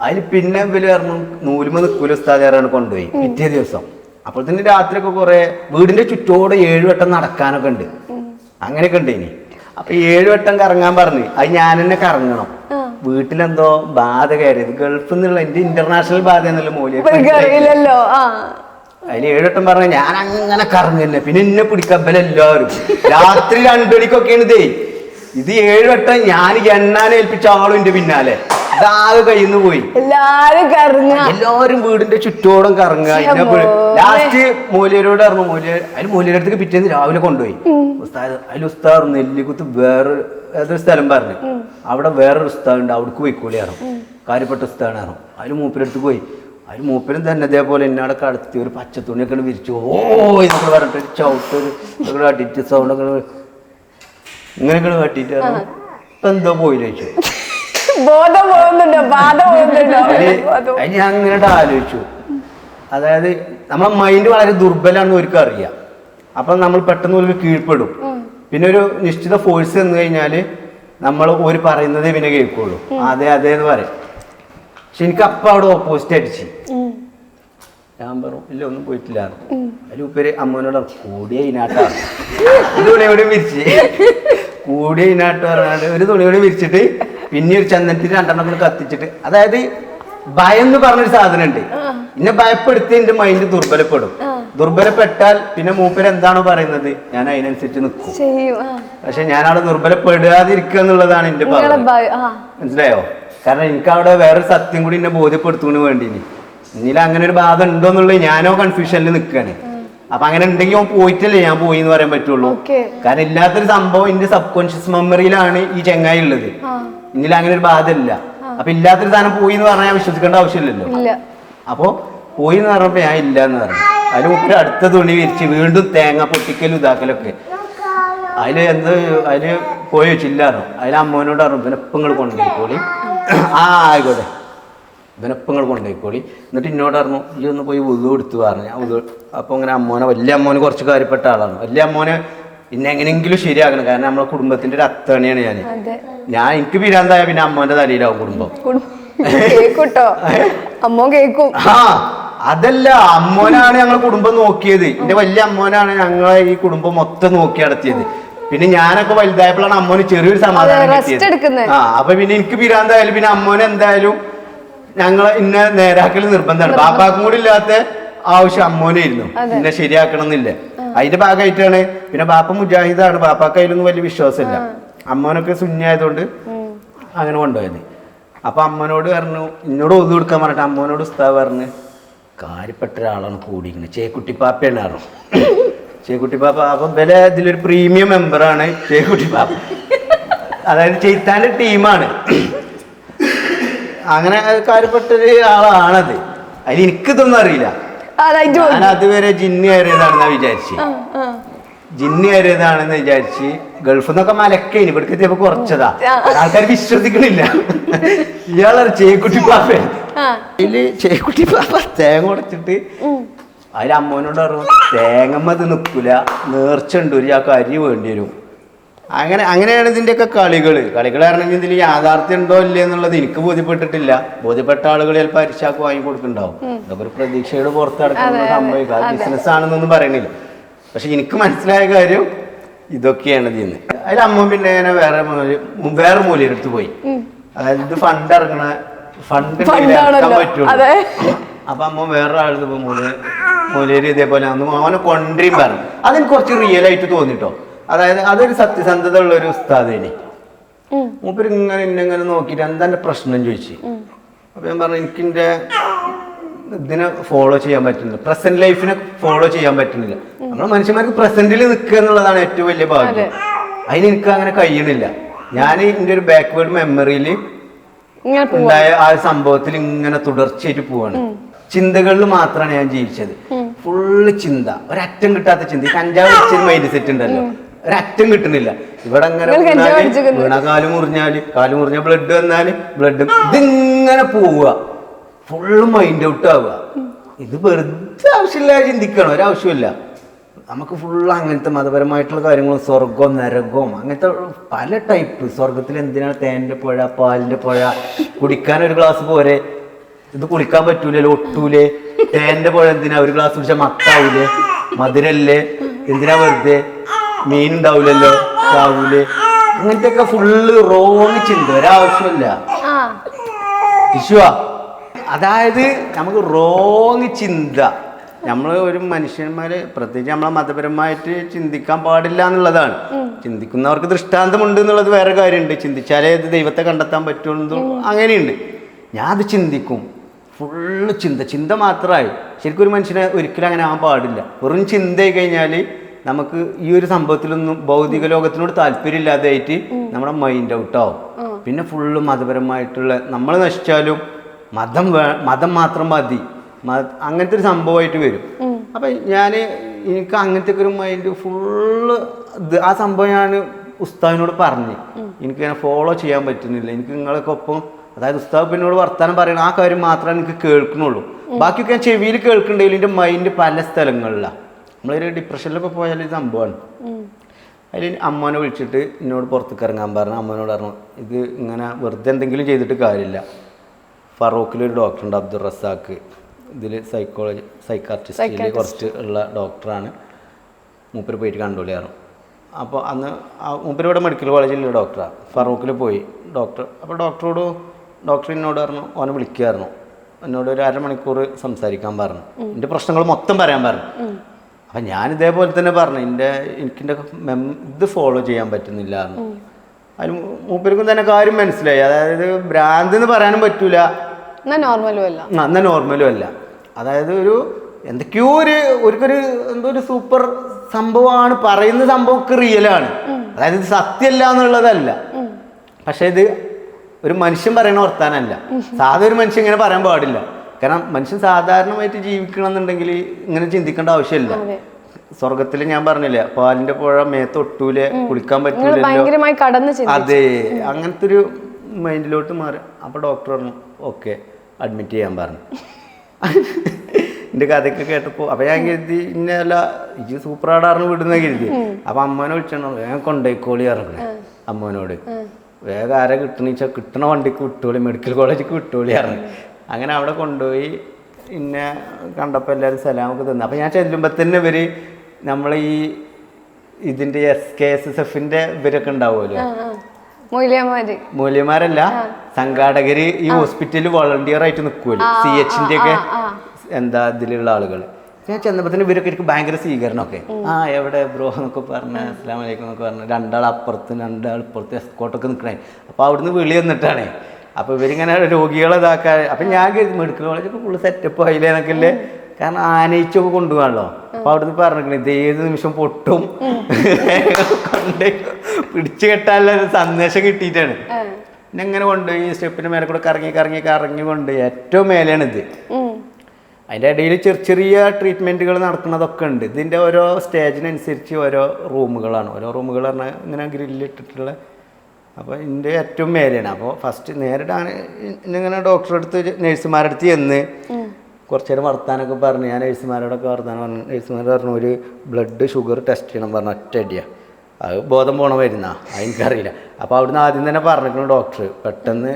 അതിന് പിന്നെ ഇവര് പറഞ്ഞു നൂലുമ നിൽക്കൂല ഉസ്താദാരാണ് കൊണ്ടുപോയി. പിറ്റേ ദിവസം അപ്പോൾ തന്നെ രാത്രിയൊക്കെ കുറെ വീടിന്റെ ചുറ്റോടെ 7 വട്ടം നടക്കാനൊക്കെ ഉണ്ട്. അങ്ങനെയൊക്കെ ഉണ്ട്. ഇനി അപ്പൊ 7 വട്ടം കറങ്ങാൻ പറഞ്ഞു. അത് ഞാൻ തന്നെ കറങ്ങണം. വീട്ടിലെന്തോ ബാധ കയറിയത് ഗൾഫിൽ നിന്നുള്ള എന്റെ ഇന്റർനാഷണൽ ബാധ എന്നല്ലോ മൂല്യം. അതിന് 7 വട്ടം പറഞ്ഞ ഞാൻ അങ്ങനെ കറങ്ങന്നെ. പിന്നെ എന്നെ പിടിക്കപ്പലെല്ലാവരും രാത്രി 2 മണിക്കൊക്കെയാണ് ഇതേ. ഇത് 7 വട്ടം ഞാൻ എണ്ണാൻ ഏൽപ്പിച്ച ആളും എന്റെ പിന്നാലെ. ഇതാകെ കയ്യിന്ന് പോയി. എല്ലാവരും വീടിന്റെ ചുറ്റോടും കറങ്ങുക. ലാസ്റ്റ് മൂല്യരോട് പറഞ്ഞു. അതിന് മൂല്യരുടെ അടുത്തേക്ക് പിറ്റേന്ന് രാവിലെ കൊണ്ടുപോയി. അതിൽ ഉസ്താദ് നെല്ലിക്കുത്ത് വേറെ ഏതൊരു സ്ഥലം പറഞ്ഞു. അവിടെ വേറൊരു ഉസ്താദ് ഉണ്ട്, അവിടേക്ക് പോയിക്കോളി പറഞ്ഞു. കാര്യപ്പെട്ട ഉസ്താദാണ് പറഞ്ഞു. അതിൽ മൂപ്പരടുത്ത് പോയി. അതിൽ മൂപ്പരും തന്നെ ഇതേപോലെ എന്നോടെ കടത്തി ഒരു പച്ചത്തുണിയൊക്കെ വിരിച്ചു. ഇതൊക്കെ പറഞ്ഞിട്ട് ചവിട്ട് അടിച്ച് സൗണ്ടൊക്കെ ഇങ്ങനെയൊക്കെ കാട്ടിട്ട് ഇപ്പൊ എന്തോ പോയില്ല ചോദിച്ചു. ഞാൻ അങ്ങനെ ആലോചിച്ചു. അതായത് നമ്മളെ മൈൻഡ് വളരെ ദുർബലാണെന്ന് ഒരിക്കലും അറിയാം. അപ്പൊ നമ്മൾ പെട്ടെന്ന് ഒരു കീഴ്പ്പെടും. പിന്നെ ഒരു നിശ്ചിത ഫോഴ്സ് എന്ന് കഴിഞ്ഞാല് നമ്മൾ ഒരു പറയുന്നതേ പിന്നെ കേൾക്കുള്ളൂ. അതെ എന്ന് പറയും. പക്ഷെ എനിക്ക് അപ്പൊ അവിടെ ഓപ്പോസിറ്റ് അടിച്ച്. ഞാൻ പറഞ്ഞു ഇല്ല ഒന്നും പോയിട്ടില്ല. അതിൽ ഉപ്പേര് അമ്മനോട് കൂടിയ ഇതിനാട്ടാണ് ഒരു തുണിയോടെ വിരിച്ച് കൂടിയ ഇതിനാട്ട് പറഞ്ഞാണ്ട് ഒരു തുണിയോടെ വിരിച്ചിട്ട് പിന്നെ ഒരു ചന്ദനത്തിൽ 2 എണ്ണം കത്തിച്ചിട്ട്. അതായത് ഭയം എന്ന് പറഞ്ഞൊരു സാധനം ഉണ്ട്. എന്നെ ഭയപ്പെടുത്തി എന്റെ മൈൻഡ് ദുർബലപ്പെടും. ദുർബലപ്പെട്ടാൽ പിന്നെ മൂപ്പര് എന്താണോ പറയുന്നത് ഞാൻ അതിനനുസരിച്ച് നിൽക്കും. പക്ഷെ ഞാനവിടെ ദുർബലപ്പെടാതിരിക്കുക എന്നുള്ളതാണ് എന്റെ ഭാഗം. മനസ്സിലായോ? കാരണം എനിക്ക് അവിടെ വേറൊരു സത്യം കൂടി എന്നെ ബോധ്യപ്പെടുത്തുന്നതിന് വേണ്ടി ഇനിയിൽ അങ്ങനെ ഒരു ബാധ ഉണ്ടോ എന്നുള്ളത് ഞാനോ കൺഫ്യൂഷനിൽ നിൽക്കുകയാണ്. അപ്പൊ അങ്ങനെ ഉണ്ടെങ്കിൽ ഓൻ പോയിട്ടല്ലേ ഞാൻ പോയി എന്ന് പറയാൻ പറ്റുള്ളൂ. കാരണം ഇല്ലാത്തൊരു സംഭവം എന്റെ സബ് കോൺഷ്യസ് മെമ്മറിയിലാണ് ഈ ചെങ്ങായി ഉള്ളത്. ഇനിയിൽ അങ്ങനെ ഒരു ബാധ ഇല്ല. അപ്പൊ ഇല്ലാത്തൊരു സാധനം പോയി എന്ന് പറഞ്ഞാൽ വിശ്വസിക്കേണ്ട ആവശ്യമില്ലല്ലോ. അപ്പൊ പോയി എന്ന് പറഞ്ഞപ്പോ ഞാൻ ഇല്ല എന്ന് പറഞ്ഞു. അതിന് മുപ്പര് അടുത്ത തുണി വിരിച്ച് വീണ്ടും തേങ്ങ പൊട്ടിക്കലും ഇതാക്കലൊക്കെ. അതില് പോയി വെച്ചില്ലായിരുന്നു. അതിൽ അമ്മോനോട് പറഞ്ഞു ഇവനെപ്പങ്ങൾ കൊണ്ടുപോയിക്കോളി. ആയിക്കോട്ടെ ഇവനെപ്പങ്ങൾ കൊണ്ടുപോയിക്കോളി. എന്നിട്ട് എന്നോട് പറഞ്ഞു ഈ ഒന്ന് പോയി ഉതു എടുത്തു പറഞ്ഞു. ഞാൻ ഉതു. അപ്പൊ ഇങ്ങനെ വലിയ അമ്മോന് കുറച്ച് കാര്യപ്പെട്ട ആളാണ്. വലിയ അമ്മോന് പിന്നെ എങ്ങനെയെങ്കിലും ശരിയാക്കണം. കാരണം നമ്മളെ കുടുംബത്തിന്റെ ഒരു അത്തണിയാണ് ഞാൻ എനിക്ക് പിരാന്തായ പിന്നെ അമ്മോന്റെ തലയിലാവും കുടുംബം. അതല്ല, അമ്മോനാണ് ഞങ്ങളെ കുടുംബം നോക്കിയത്. എന്റെ വലിയ അമ്മോനാണ് ഞങ്ങളെ ഈ കുടുംബം മൊത്തം നോക്കി നടത്തിയത്. പിന്നെ ഞാനൊക്കെ വലുതായപ്പോഴാണ് അമ്മോന് ചെറിയൊരു സമാധാനം rest കിട്ടിയത്. എടുക്കുന്നത്. അപ്പൊ പിന്നെ എനിക്ക് പിരാന്തായാലും പിന്നെ അമ്മോന് എന്തായാലും ഞങ്ങളെ ഇന്ന നേരാക്കൽ നിർബന്ധമാണ്. ബാപ്പാക്കും കൂടി ഇല്ലാത്ത ആവശ്യം അമ്മോനായിരുന്നു പിന്നെ ശരിയാക്കണം എന്നില്ല. അതിന്റെ ഭാഗമായിട്ടാണ് പിന്നെ ബാപ്പ മുജാഹിദാണ്, ബാപ്പാക്ക് അതിലൊന്നും വലിയ വിശ്വാസമില്ല. അമ്മോനൊക്കെ സുന്നിയായതുകൊണ്ട് അങ്ങനെ കൊണ്ടുപോയത്. അപ്പൊ അമ്മനോട് പറഞ്ഞു, എന്നോട് ഒതു കൊടുക്കാൻ പറഞ്ഞിട്ട് അമ്മോനോട് ഉസ്താദ് പറഞ്ഞു കാര്യപ്പെട്ട ഒരാളാണ് കൂടിയിരിക്കുന്നത്, ചേക്കുട്ടി പാപ്പയാണ് പറഞ്ഞു. ചേക്കുട്ടി പാപ്പ അപ്പൊ വില ഇതിലൊരു പ്രീമിയം മെമ്പറാണ് ചേക്കുട്ടി പാപ്പ, അതായത് ചെയ്ത്താൻ്റെ ടീമാണ്. അങ്ങനെ കാര്യപ്പെട്ടൊരു ആളാണത്. അതിൽ എനിക്കിതൊന്നും അറിയില്ല. ഞാൻ അതുവരെ ജിന്നി കയറിയതാണെന്നാ വിചാരിച്ച്, ജിന്നി കയറിയതാണെന്ന് വിചാരിച്ച് ഗൾഫിൽ നിന്നൊക്കെ മലക്കേനി ഇവിടേക്ക് എത്തിയപ്പോ കുറച്ചതാ. ആൾക്കാർ വിശ്വസിക്കണില്ല. ഇയാളൊരു ചേക്കുട്ടി പാപ്പ. അതില് ചേക്കുട്ടി പാപ്പ തേങ്ങ ഉടച്ചിട്ട് അതിൽ അമ്മോനോട് പറഞ്ഞു തേങ്ങമ്മത് നിൽക്കൂല, നേർച്ചുണ്ട് ഒരു ചാക്ക് അരി വേണ്ടി വരും. അങ്ങനെയാണ് ഇതിൻ്റെയൊക്കെ കളികൾ പറഞ്ഞെങ്കിൽ ഇതിൽ യാഥാർത്ഥ്യം ഉണ്ടോ ഇല്ലേ എന്നുള്ളത് എനിക്ക് ബോധ്യപ്പെട്ടിട്ടില്ല. ബോധ്യപ്പെട്ട ആളുകൾ ചിലപ്പോൾ അരിശാക്ക് വാങ്ങി കൊടുക്കുന്നുണ്ടാവും. അതൊക്കെ ഒരു പ്രതീക്ഷയുടെ പുറത്ത് നടക്കുന്ന സംഭവിക്കുക. അത് ബിസിനസ് ആണെന്നൊന്നും പറയണില്ല. പക്ഷെ എനിക്ക് മനസ്സിലായ കാര്യം ഇതൊക്കെയാണ് ഇതിന്ന്. അതിൽ അമ്മ പിന്നെ ഇങ്ങനെ വേറെ മൂലയിലെടുത്ത് പോയി. അതായത് ഇത് ഫണ്ട് ഇറങ്ങണ ഫണ്ട് ഇറക്കാൻ പറ്റുള്ളൂ. അപ്പൊ അമ്മ വേറെ ആളുടെ മൂലയിൽ ഇതേപോലെ അവനെ കൊണ്ടേയും പറഞ്ഞു. അതെനിക്ക് കുറച്ച് റിയൽ ആയിട്ട് തോന്നിട്ടോ. അതായത് അതൊരു സത്യസന്ധത ഉള്ള ഒരു ഉസ്താദേനി. മൂപ്പര് ഇങ്ങനെ നോക്കിയിട്ട് എന്താ പ്രശ്നം ചോദിച്ചു. അപ്പൊ ഞാൻ പറഞ്ഞു എനിക്കിന്റെ ഇതിനെ ഫോളോ ചെയ്യാൻ പറ്റുന്നില്ല, പ്രസന്റ് ലൈഫിനെ ഫോളോ ചെയ്യാൻ പറ്റുന്നില്ല. നമ്മളെ മനുഷ്യന്മാർക്ക് പ്രസന്റിൽ നിൽക്കുക എന്നുള്ളതാണ് ഏറ്റവും വലിയ ഭാഗ്യം. അതിന് എനിക്ക് അങ്ങനെ കഴിയണില്ല. ഞാൻ എൻ്റെ ഒരു ബാക്ക്വേർഡ് മെമ്മറിയിൽ ഉണ്ടായ ആ സംഭവത്തിൽ ഇങ്ങനെ തുടർച്ചയായിട്ട് പോവാണ്. ചിന്തകളിൽ മാത്രമാണ് ഞാൻ ജീവിച്ചത്. ഫുള്ള് ചിന്ത, ഒരറ്റം കിട്ടാത്ത ചിന്ത. ഈ കഞ്ചാവ് വെച്ചൊരു മൈൻഡ് സെറ്റ് ഉണ്ടല്ലോ, ഒരറ്റം കിട്ടുന്നില്ല. ഇവിടെ അങ്ങനെ വീണ കാല് മുറിഞ്ഞാൽ ബ്ലഡ് വന്നാല് ബ്ലഡ് ഇതിങ്ങനെ പോവുക, ഫുള്ള് മൈൻഡ് ഔട്ട് ആവുക. ഇത് വെറുതെ ആവശ്യമില്ല ചിന്തിക്കണം, ഒരാവശ്യമില്ല. നമുക്ക് ഫുള്ള് അങ്ങനത്തെ മതപരമായിട്ടുള്ള കാര്യങ്ങളും സ്വർഗവും നരകവും അങ്ങനത്തെ പല ടൈപ്പ്. സ്വർഗത്തിൽ എന്തിനാണ് തേൻ്റെ പുഴ, പാലിൻ്റെ പുഴ, കുടിക്കാൻ ഒരു ഗ്ലാസ് പോരെ, ഇത് കുളിക്കാൻ പറ്റൂലല്ലോ, ഒട്ടൂലേ. തേൻ്റെ പുഴ എന്തിനാ, ഒരു ഗ്ലാസ് കുടിച്ചാൽ മത്താവൂലേ, മധുരല്ലേ, എന്തിനാ വെറുതെ, മീൻ ഉണ്ടാവൂലല്ലോ, ചാവൂലേ. അങ്ങനത്തെ ഒക്കെ ഫുള്ള് റോങ് ചിന്ത, ഒരാവശ്യമില്ല. വിശ്വാ അതായത് നമുക്ക് റോങ് ചിന്ത. നമ്മൾ ഒരു മനുഷ്യന്മാര് പ്രത്യേകിച്ച് നമ്മളെ മതപരമായിട്ട് ചിന്തിക്കാൻ പാടില്ല എന്നുള്ളതാണ്. ചിന്തിക്കുന്നവർക്ക് ദൃഷ്ടാന്തമുണ്ട് എന്നുള്ളത് വേറെ കാര്യമുണ്ട്. ചിന്തിച്ചാലേ ഇത് ദൈവത്തെ കണ്ടെത്താൻ പറ്റുള്ളൂ, അങ്ങനെയുണ്ട്. ഞാൻ അത് ചിന്തിക്കും, ഫുള്ള് ചിന്ത മാത്രമായി. ശരിക്കും ഒരു മനുഷ്യനെ ഒരിക്കലും അങ്ങനെ ആവാൻ പാടില്ല. വെറും ചിന്തയായി കഴിഞ്ഞാൽ നമുക്ക് ഈ ഒരു സംഭവത്തിലൊന്നും ഭൗതിക ലോകത്തിനോട് താല്പര്യമില്ലാതായിട്ട് നമ്മുടെ മൈൻഡ് ഔട്ടാവും. പിന്നെ ഫുള്ള് മതപരമായിട്ടുള്ള നമ്മൾ നശിച്ചാലും മതം മാത്രം മതി, അങ്ങനത്തെ ഒരു സംഭവമായിട്ട് വരും. അപ്പം എനിക്ക് അങ്ങനത്തെ ഒരു മൈൻഡ് ഫുള്ള് ആ സംഭവം ഞാൻ ഉസ്താദിനോട് പറഞ്ഞ് എനിക്കിങ്ങനെ ഫോളോ ചെയ്യാൻ പറ്റുന്നില്ല. എനിക്ക് നിങ്ങളൊക്കെ ഒപ്പം, അതായത് ഉസ്താദ് എന്നോട് വർത്താനം പറയണം, ആ കാര്യം മാത്രമേ എനിക്ക് കേൾക്കണുള്ളൂ. ബാക്കിയൊക്കെ ഞാൻ ചെവിയിൽ കേൾക്കുന്നുണ്ടെങ്കിലും എൻ്റെ മൈൻഡ് പല സ്ഥലങ്ങളിലാണ്. നമ്മളൊരു ഡിപ്രഷനിലൊക്കെ പോയാൽ ഇത് സംഭവമാണ്. അതിൽ അമ്മനെ വിളിച്ചിട്ട് എന്നോട് പുറത്തേക്ക് ഇറങ്ങാൻ പറഞ്ഞു. അമ്മനോട് പറഞ്ഞു ഇത് ഇങ്ങനെ വെറുതെ എന്തെങ്കിലും ചെയ്തിട്ട് കാര്യമില്ല. ഫറൂഖിലൊരു ഡോക്ടറുണ്ട്, അബ്ദുൾ റസാഖ്, ഇതിൽ സൈക്കാട്രിസ്റ്റിൽ കുറച്ച് ഉള്ള ഡോക്ടറാണ്. മൂപ്പര് പോയിട്ട് കണ്ടുകൊള്ളിയായിരുന്നു. അപ്പോൾ അന്ന് മൂപ്പര് ഇവിടെ മെഡിക്കൽ കോളേജിലുള്ള ഡോക്ടറാണ്. ഫറൂഖിൽ പോയി അപ്പോൾ ഡോക്ടർ എന്നോട് പറഞ്ഞു ഓനെ വിളിക്കുമായിരുന്നു. എന്നോട് ഒരു 1/2 മണിക്കൂർ സംസാരിക്കാൻ പറഞ്ഞു, എൻ്റെ പ്രശ്നങ്ങൾ മൊത്തം പറയാൻ പറഞ്ഞു. അപ്പം ഞാൻ ഇതേപോലെ തന്നെ പറഞ്ഞു എനിക്കിൻ്റെ ഇത് ഫോളോ ചെയ്യാൻ പറ്റുന്നില്ല എന്ന്. അതിന് മൂപ്പർക്കും തന്നെ കാര്യം മനസ്സിലായി. അതായത് ഭ്രാന്ത് എന്ന് പറയാനും പറ്റൂല, എന്നാൽ നോർമലും അല്ല. അതായത് എന്തൊക്കെയോ എന്തോ ഒരു സൂപ്പർ സംഭവമാണ് പറയുന്ന സംഭവമൊക്കെ റിയലാണ്. അതായത് ഇത് സത്യമല്ല എന്നുള്ളതല്ല, പക്ഷെ ഇത് ഒരു മനുഷ്യൻ പറയണ വർത്താനല്ല. സാധാരണ ഒരു മനുഷ്യൻ ഇങ്ങനെ പറയാൻ പാടില്ല. കാരണം മനുഷ്യൻ സാധാരണമായിട്ട് ജീവിക്കണം എന്നുണ്ടെങ്കിൽ ഇങ്ങനെ ചിന്തിക്കേണ്ട ആവശ്യമില്ല. സ്വർഗത്തിൽ ഞാൻ പറഞ്ഞില്ല, പാലിന്റെ പുഴ മേത്തൊട്ടൂലെ, കുളിക്കാൻ പറ്റൂലല്ലോ. അതെ, അങ്ങനത്തെ ഒരു മൈൻഡിലോട്ട് മാറി. അപ്പൊ ഡോക്ടർ പറഞ്ഞു ഓക്കെ അഡ്മിറ്റ് ചെയ്യാൻ പറഞ്ഞു. എൻ്റെ കഥയൊക്കെ കേട്ടപ്പോൾ അപ്പം ഞാൻ കരുതി ഇന്നല്ല ഈ സൂപ്പറാടാറിന് വിടുന്ന കരുതി. അപ്പം അമ്മേനെ വിളിച്ചോ വേഗം കൊണ്ടുപോയിക്കോളി ഇറങ്ങണേ. അമ്മേനോട് വേഗം ആരെ കിട്ടണീച്ചാൽ കിട്ടണ വണ്ടിക്ക് വിട്ടോളി, മെഡിക്കൽ കോളേജിലേക്ക് വിട്ടോളി ഇറങ്ങി. അങ്ങനെ അവിടെ കൊണ്ടുപോയി പിന്നെ കണ്ടപ്പോൾ എല്ലാവരും സലാമൊക്കെ തന്നു. അപ്പം ഞാൻ ചെല്ലുമ്പോൾ തന്നെ ഇവർ നമ്മളെ ഈ ഇതിന്റെ SKSSFന്റെ ഇവരൊക്കെ ഉണ്ടാവുമല്ലോ, മൂല്യന്മാര് മൂല്യന്മാരല്ല, സംഘാടകര് ഈ ഹോസ്പിറ്റലിൽ വോളണ്ടിയർ ആയിട്ട് നിൽക്കുമല്ലോ, CHന്റെ ഒക്കെ എന്താ ഇതിലുള്ള ആളുകൾ. ഞാൻ ചെന്നപ്പോഴത്തേന് ഇവരൊക്കെ എനിക്ക് ഭയങ്കര സ്വീകരണമൊക്കെ. എവിടെ ബ്രോ എന്നൊക്കെ പറഞ്ഞ് അസ്സലാമു അലൈക്കും എന്നൊക്കെ പറഞ്ഞ് രണ്ടാൾ അപ്പുറത്ത് രണ്ടാൾ ഇപ്പുറത്ത് എസ്കോട്ടൊക്കെ നിൽക്കണേ. അപ്പോൾ അവിടുന്ന് വിളി വന്നിട്ടാണേ. അപ്പോൾ ഇവരിങ്ങനെ രോഗികളെ ഇതാക്കാൻ, അപ്പം ഞാൻ മെഡിക്കൽ കോളേജൊക്കെ ഫുള്ള് സെറ്റപ്പ് ആയില്ലേ എന്നൊക്കെ അല്ലേ, കാരണം ആനയിച്ചൊക്കെ കൊണ്ടുപോകാണല്ലോ. അപ്പോൾ അവിടുന്ന് പറഞ്ഞിരിക്കണേ ഇത് ഏത് നിമിഷം പൊട്ടും കൊണ്ട് പിടിച്ചു കെട്ടാനുള്ള ഒരു സന്ദേശം കിട്ടിയിട്ടാണ്. പിന്നെ എങ്ങനെ കൊണ്ടുപോയി സ്റ്റെപ്പിന് മേലെ കൂടെ കറങ്ങി കൊണ്ടുപോയി ഏറ്റവും മേലെയാണിത്. അതിൻ്റെ ഇടയിൽ ചെറിയ ട്രീറ്റ്മെൻറ്റുകൾ നടക്കുന്നതൊക്കെ ഉണ്ട്. ഇതിൻ്റെ ഓരോ സ്റ്റേജിനനുസരിച്ച് ഓരോ റൂമുകളാണ്. ഓരോ റൂമുകൾ പറഞ്ഞാൽ ഇങ്ങനെ ഗ്രില്ലിട്ടിട്ടുള്ള. അപ്പോൾ ഇതിൻ്റെ ഏറ്റവും മേലെയാണ്. അപ്പോൾ ഫസ്റ്റ് നേരിടാൻ ഇങ്ങനെ ഡോക്ടറെ അടുത്ത് നഴ്സുമാരുടെ അടുത്ത് ചെന്ന് കുറച്ച് നേരം വർത്താനൊക്കെ പറഞ്ഞ് ഞാൻ നഴ്സുമാരോടൊക്കെ വർത്താനം പറഞ്ഞു. നഴ്സുമാർ പറഞ്ഞു ഒരു ബ്ലഡ് ഷുഗർ ടെസ്റ്റ് ചെയ്യണം പറഞ്ഞ ഒറ്റ അടിയാണ്. അത് ബോധം പോകണം വരുന്ന അതെനിക്കറിയില്ല. അപ്പോൾ അവിടുന്ന് ആദ്യം തന്നെ പറഞ്ഞിരിക്കണം ഡോക്ടർ പെട്ടെന്ന്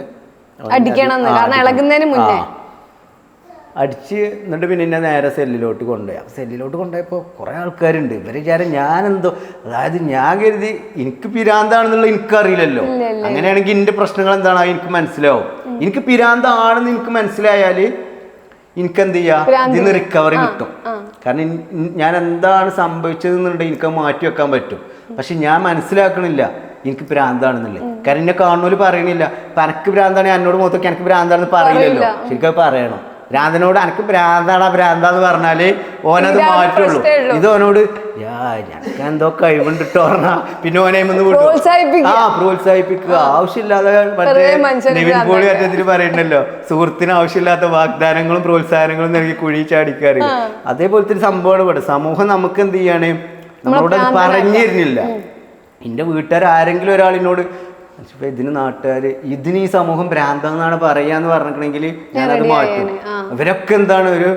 അടിച്ച് എന്നിട്ട് പിന്നെ എന്നെ നേരെ സെല്ലിലോട്ട് കൊണ്ടുപോയി. അപ്പോൾ സെല്ലിലോട്ട് കൊണ്ടുപോയപ്പോൾ കുറേ ആൾക്കാരുണ്ട്. ഇവർ വിചാരം ഞാനെന്തോ, അതായത് ഞാൻ കരുതി എനിക്ക് പിരാന്താണെന്നുള്ളത് എനിക്കറിയില്ലല്ലോ. അങ്ങനെയാണെങ്കിൽ എൻ്റെ പ്രശ്നങ്ങൾ എന്താണ് എനിക്ക് മനസ്സിലാവും. എനിക്ക് പിരാന്താണെന്ന് എനിക്ക് മനസ്സിലായാൽ എനിക്കെന്ത് ചെയ്യാം, ഇതിന്ന് റിക്കവറി കിട്ടും. കാരണം ഞാൻ എന്താണ് സംഭവിച്ചതെന്നുണ്ടെങ്കിൽ എനിക്ക് മാറ്റി വെക്കാൻ പറ്റും. പക്ഷെ ഞാൻ മനസ്സിലാക്കണില്ല എനിക്ക് ഭ്രാന്താണെന്നുള്ളത്. കാരണം എന്നെ കാണുന്നവര് പറയണില്ല ഇപ്പം എനിക്ക് ഭ്രാന്താണ്, എന്നോട് മൊത്തം എനിക്ക് ഭ്രാന്താണെന്ന് പറയില്ലല്ലോ. ശരിക്കും അത് പറയണം. ഭ്രാന്തനോട് എനിക്ക് ഭ്രാന്താന്ന് പറഞ്ഞാല് ഓനത് മാറ്റുള്ളൂ. ഇത് ഓനോട് ഞങ്ങൾക്ക് എന്തോ കഴിവുണ്ടിട്ട് പറഞ്ഞാ പിന്നെ ഓനെ പ്രോത്സാഹിപ്പിക്കുക. ആവശ്യമില്ലാതെ മറ്റേ നിവിൻ പോളി മറ്റത്തിൽ പറയണ്ടല്ലോ, സുഹൃത്തിന് ആവശ്യമില്ലാത്ത വാഗ്ദാനങ്ങളും പ്രോത്സാഹനങ്ങളും നൽകി കുഴി ചാടിക്കാറ്. അതേപോലത്തെ ഒരു സംഭവമാണ് ഇവിടെ. സമൂഹം നമുക്ക് എന്ത് ചെയ്യാണ്, നമ്മളോട് പറഞ്ഞു തരുന്നില്ല. എൻ്റെ വീട്ടുകാർ ആരെങ്കിലും ഒരാളിനോട് ഇതിന് നാട്ടുകാർ ഇതിന് ഈ സമൂഹം ഭ്രാന്തെന്നാണ് പറയാന്ന് പറഞ്ഞിട്ടുണ്ടെങ്കിൽ ഞാനത് മാറ്റും. ഇവരൊക്കെ എന്താണ് ഒരു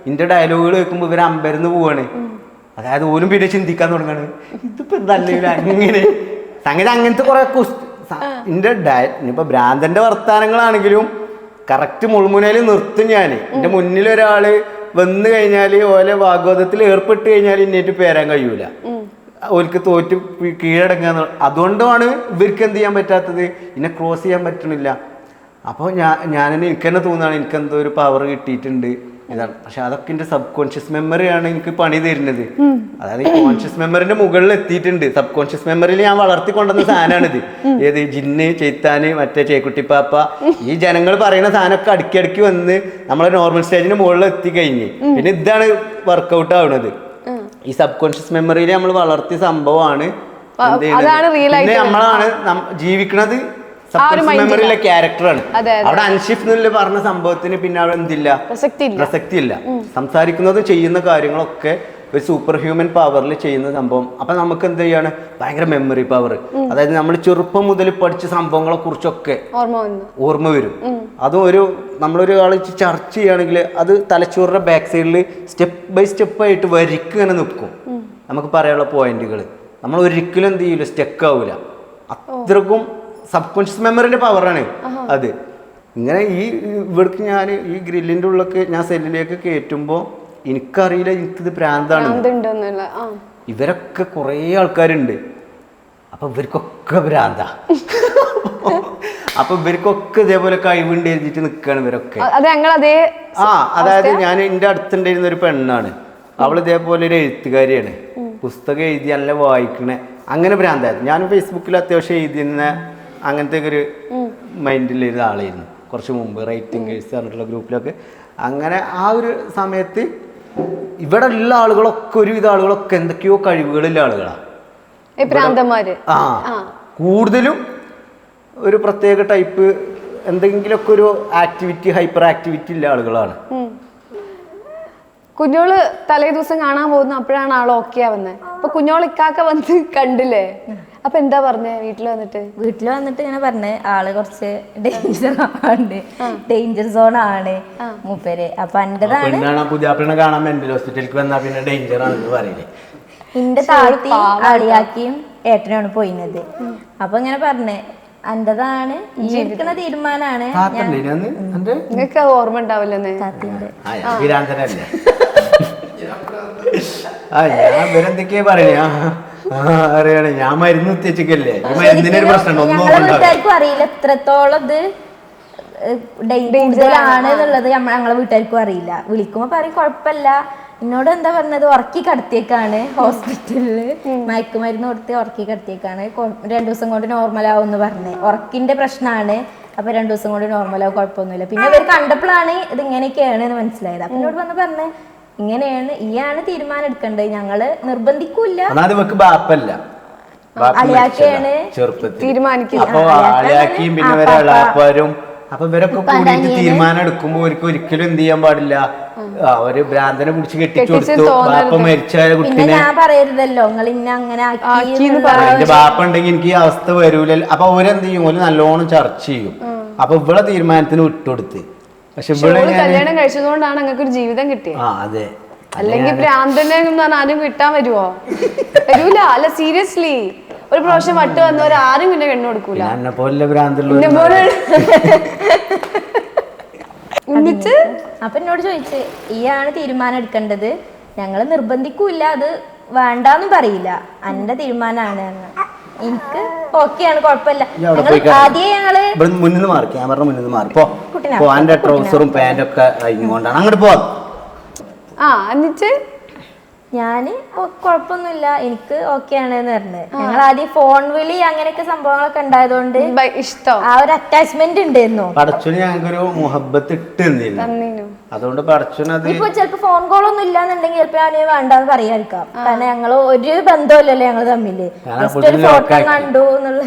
ഇന്റെ ഡയലോഗുകൾ കേൾക്കുമ്പോൾ ഇവർ അമ്പരന്ന് പോവാണ്. അതായത് ഓരും പിന്നെ ചിന്തിക്കാൻ തുടങ്ങാണ് ഇതിപ്പോ എന്തായാലും അങ്ങനെ സംഗതി. അങ്ങനത്തെ കുറെ എന്റെ ഇനിയിപ്പോ ഭ്രാന്തന്റെ വർത്താനങ്ങളാണെങ്കിലും കറക്റ്റ് മുൾമുനയിൽ നിർത്തും ഞാൻ. എന്റെ മുന്നിൽ ഒരാള് വന്നു കഴിഞ്ഞാൽ ഓലെ ഭാഗവതത്തിൽ ഏർപ്പെട്ട് കഴിഞ്ഞാൽ ഇന്നേറ്റ് പേരാൻ കഴിയൂല, ഓർക്ക് തോറ്റ് കീഴടങ്ങുക. അതുകൊണ്ടാണ് ഇവർക്ക് എന്ത് ചെയ്യാൻ പറ്റാത്തത്, എന്നെ ക്രോസ് ചെയ്യാൻ പറ്റണില്ല. അപ്പോൾ എനിക്ക് തന്നെ തോന്നുകയാണ് എനിക്കെന്തോ ഒരു പവർ കിട്ടിയിട്ടുണ്ട് ഇതാണ്. പക്ഷെ അതൊക്കെ എൻ്റെ സബ് കോൺഷ്യസ് മെമ്മറിയാണ് എനിക്ക് പണി തരുന്നത്. അതായത് ഈ കോൺഷ്യസ് മെമ്മറിന്റെ മുകളിൽ എത്തിയിട്ടുണ്ട്. സബ് കോൺഷ്യസ് മെമ്മറിയിൽ ഞാൻ വളർത്തിക്കൊണ്ടുവന്ന സാധനമാണിത്. ഏത് ജിന്ന്, ചെയ്ത്താന്, മറ്റേ ചേക്കുട്ടിപ്പാപ്പ, ഈ ജനങ്ങൾ പറയുന്ന സാധനമൊക്കെ അടുക്കി വന്ന് നമ്മളെ നോർമൽ സ്റ്റേജിന് മുകളിൽ എത്തിക്കഴിഞ്ഞ് പിന്നെ ഇതാണ് വർക്കൗട്ട് ആവുന്നത്. ഈ സബ് കോൺഷ്യസ് മെമ്മറിയിൽ നമ്മൾ വളർത്തിയ സംഭവമാണ്. പിന്നെ നമ്മളാണ് ജീവിക്കുന്നത് സബ് കോൺഷ്യസ് മെമ്മറിയിലെ ക്യാരക്ടറാണ്. അവിടെ അൻഷിഫ് എന്നുള്ള പറഞ്ഞ സംഭവത്തിന് പിന്നെ അവിടെ എന്തില്ല, പ്രസക്തി ഇല്ല. സംസാരിക്കുന്നതും ചെയ്യുന്ന കാര്യങ്ങളൊക്കെ ഒരു സൂപ്പർ ഹ്യൂമൻ പവറിൽ ചെയ്യുന്ന സംഭവം. അപ്പൊ നമുക്ക് എന്ത് ചെയ്യാണ്, ഭയങ്കര മെമ്മറി പവർ. അതായത് നമ്മൾ ചെറുപ്പം മുതൽ പഠിച്ച സംഭവങ്ങളെ കുറിച്ചൊക്കെ ഓർമ്മ വരും. അതും നമ്മളൊരു ആൾ ചർച്ച ചെയ്യുകയാണെങ്കിൽ അത് തലച്ചോറിന്റെ ബാക്ക് സൈഡിൽ സ്റ്റെപ്പ് ബൈ സ്റ്റെപ്പ് ആയിട്ട് വരിക്ക് ഇങ്ങനെ നിൽക്കും. നമുക്ക് പറയാനുള്ള പോയിന്റുകൾ നമ്മൾ ഒരിക്കലും എന്ത് ചെയ്യില്ല, സ്റ്റെക്ക് ആവൂല. അത്രക്കും സബ് കോൺഷ്യസ് മെമ്മറിന്റെ പവറാണ് അത്. ഇങ്ങനെ ഇവിടേക്ക് ഞാൻ ഈ ഗ്രില്ലിന്റെ ഉള്ളിലൊക്കെ ഞാൻ സെല്ലിലേക്ക് കയറ്റുമ്പോൾ എനിക്കറിയില്ല എനിക്കിത് ഭ്രാന്താണ്. ഇവരൊക്കെ കുറേ ആൾക്കാരുണ്ട്. അപ്പൊ ഇവർക്കൊക്കെ ഭ്രാന്താ. അപ്പൊ ഇവർക്കൊക്കെ ഇതേപോലെ കഴിവുണ്ട് എഴുതിട്ട് നിൽക്കുകയാണ് ഇവരൊക്കെ. അതായത് ഞാൻ എൻ്റെ അടുത്തുണ്ടായിരുന്ന ഒരു പെണ്ണാണ്. അവൾ ഇതേപോലെ ഒരു എഴുത്തുകാരിയാണ്. പുസ്തകം എഴുതി നല്ല വായിക്കണേ അങ്ങനെ ഭ്രാന്തായിരുന്നു. ഞാൻ ഫേസ്ബുക്കിൽ അത്യാവശ്യം എഴുതുന്ന അങ്ങനത്തെ ഒരു മൈൻഡിലുള്ള ആളായിരുന്നു കുറച്ച് മുമ്പ്. റൈറ്റിംഗേഴ്സ് പറഞ്ഞിട്ടുള്ള ഗ്രൂപ്പിലൊക്കെ. അങ്ങനെ ആ ഒരു സമയത്ത് ഇവിടെ ഉള്ള ആളുകളൊക്കെ ഒരുവിധ ആളുകളൊക്കെ എന്തൊക്കെയോ കഴിവുകളുള്ള ആളുകളാണ്. കൂടുതലും ഒരു പ്രത്യേക ടൈപ്പ് എന്തെങ്കിലുമൊക്കെ ഒരു ആക്ടിവിറ്റി, ഹൈപ്പർ ആക്ടിവിറ്റി ഉള്ള ആളുകളാണ്. കുഞ്ഞോള് തലേ ദിവസം കാണാൻ പോകുന്നു, അപ്പോഴാണ് ആൾ ഓക്കെ ആവുന്നത്. അപ്പൊ കുഞ്ഞോള് ഇക്കാക്ക വന്ന് കണ്ടില്ലേ, അപ്പൊ എന്താ പറഞ്ഞേ? വീട്ടിൽ വന്നിട്ട് ഇങ്ങനെ പറഞ്ഞ് ആള് കുറച്ച് ഡേഞ്ചർ സോൺ ആണ് മൂപ്പര്. അപ്പൊ പുതിയാപ്പിളിനെ കാണാൻ മെന്റൽ ഹോസ്പിറ്റലിലേക്ക് വന്നാ പിന്നെ ഡേഞ്ചർ ആണെന്ന് പറയില്ലേ. എന്റെ താത്തി അളിയാക്കിയും ഏട്ടനാണ് പോയിന്നത്. അപ്പൊ ഇങ്ങനെ പറഞ്ഞേ എന്റേതാണ് എടുക്കുന്ന തീരുമാനാണ്. നിങ്ങൾക്ക് ഓർമ്മ ഉണ്ടാവില്ലെന്ന് ഞാൻ ഇവരെന്തൊക്കെയാ പറയാ. അറിയാണേ ഞാൻ മരുന്ന് എത്തിച്ചല്ലേ മരുന്നിനൊരു പ്രശ്നമുണ്ടോ ഒന്നും ഞങ്ങളെ വീട്ടുകാർക്കും അറിയില്ല എത്രത്തോളം ഇത് ഡേഞ്ചറാണ് എന്നുള്ളത് ഞങ്ങളെ വീട്ടുകാർക്കും അറിയില്ല. വിളിക്കുമ്പോ പറയും കുഴപ്പമില്ല. എന്നോട് എന്താ പറഞ്ഞത്, ഉറക്കി കിടത്തിയേക്കാണ് ഹോസ്പിറ്റലില്, മയക്കുമരുന്ന് കൊടുത്ത് ഉറക്കി കിടത്തിയേക്കാണ്, 2 ദിവസം കൊണ്ട് നോർമലാവും എന്ന് പറഞ്ഞേ. ഉറക്കിന്റെ പ്രശ്നമാണ്, അപ്പൊ 2 ദിവസം കൊണ്ട് നോർമലാവും, കുഴപ്പമൊന്നുമില്ല. പിന്നെ ഇവർ കണ്ടപ്പോഴാണ് ഇത് ഇങ്ങനെയൊക്കെയാണ് എന്ന് മനസ്സിലായത്. അപ്പൊ എന്നോട് വന്ന് പറഞ്ഞേ ഇങ്ങനെയാണ്, ഈയാണ് തീരുമാനം എടുക്കേണ്ടത്, ഞങ്ങള് നിർബന്ധിക്കൂല. അളിയാക്കയാണ് തീരുമാനിക്കുന്നത്. അപ്പൊ അളിയാക്കിയും പിന്നെ ഇവരും അപ്പൊ ഇവരൊക്കെ കൂടിയിട്ട് തീരുമാനം എടുക്കുമ്പോ അവർക്ക് ഒരിക്കലും എന്ത് ചെയ്യാൻ പാടില്ല, ഒരു ഭ്രാന്തനെ പിടിച്ച് കെട്ടിച്ചു കൊടുത്തു. ബാപ്പ മരിച്ച കുട്ടീനെ ഞാൻ പറയരുതല്ലോ നിങ്ങൾ ഇന്ന അങ്ങനെ എന്റെ ബാപ്പ ഉണ്ടെങ്കിൽ എനിക്ക് ഈ അവസ്ഥ വരൂല. അപ്പൊ അവരെന്ത് ചെയ്യും, ഓര് നല്ലോണം ചർച്ച ചെയ്യും. അപ്പൊ ഇവിടെ തീരുമാനത്തിന് വിട്ടുകൊടുത്ത്. പക്ഷെ ഇവിടെ കല്യാണം കഴിച്ചതുകൊണ്ടാണ് നിങ്ങൾക്ക് ഒരു ജീവിതം കിട്ടിയത്. അതെ, അല്ലെങ്കിൽ ഭ്രാന്തനെ ആരും കിട്ടാൻ വരുവോ? വരൂല. അല്ല സീരിയസ്ലി ഒരു പ്രാവശ്യം വട്ട് വന്നവർ ആരും പിന്നെ കണ്ണു കൊടുക്കൂല. എന്നെ പോലെ ഭ്രാന്തുള്ള എന്നിട്ട് അപ്പൊ എന്നോട് ചോദിച്ചു ഈയാണ് തീരുമാനം എടുക്കേണ്ടത്, ഞങ്ങള് നിർബന്ധിക്കൂല, അത് വേണ്ടാന്നും പറയില്ല, എന്റെ തീരുമാനമാണ്. എനിക്ക് ഓക്കെയാണ്, കുഴപ്പമില്ല. ആദ്യം ഞങ്ങള് മുന്നിൽ മാറി, ക്യാമറ മുന്നിൽ മാറി എന്റെ ട്രൗസറും പാന്റും ഒക്കെ കൊണ്ടാണ് അങ്ങോട്ട് പോവാം. എന്നിട്ട് ഞാന് കുഴപ്പമൊന്നുമില്ല, എനിക്ക് ഓക്കെയാണ് എന്ന് പറഞ്ഞത്. ഞങ്ങൾ ആദ്യം ഫോൺ വിളി അങ്ങനെയൊക്കെ സംഭവങ്ങളൊക്കെ ഉണ്ടായതുകൊണ്ട് ഇഷ്ടം, ആ ഒരു അറ്റാച്ച്മെന്റ് ഉണ്ടായിരുന്നു. പടച്ചോന് ഞങ്ങൾക്കൊരു മുഹബത്ത് ഇട്ടുന്നില്ല, അതുകൊണ്ട് പടച്ചോന് ഇപ്പൊ ചിലപ്പോ ഫോൺ കോൾ ഒന്നും ഇല്ലാന്നുണ്ടെങ്കിൽ ചിലപ്പോ ഞാൻ വേണ്ടാന്ന് പറയാതിരിക്കാം. കാരണം ഞങ്ങള് ഒരു ബന്ധമില്ലല്ലോ ഞങ്ങള് തമ്മില്. ജസ്റ്റ് ഒരു ഫോട്ടോ കണ്ടു എന്നുള്ള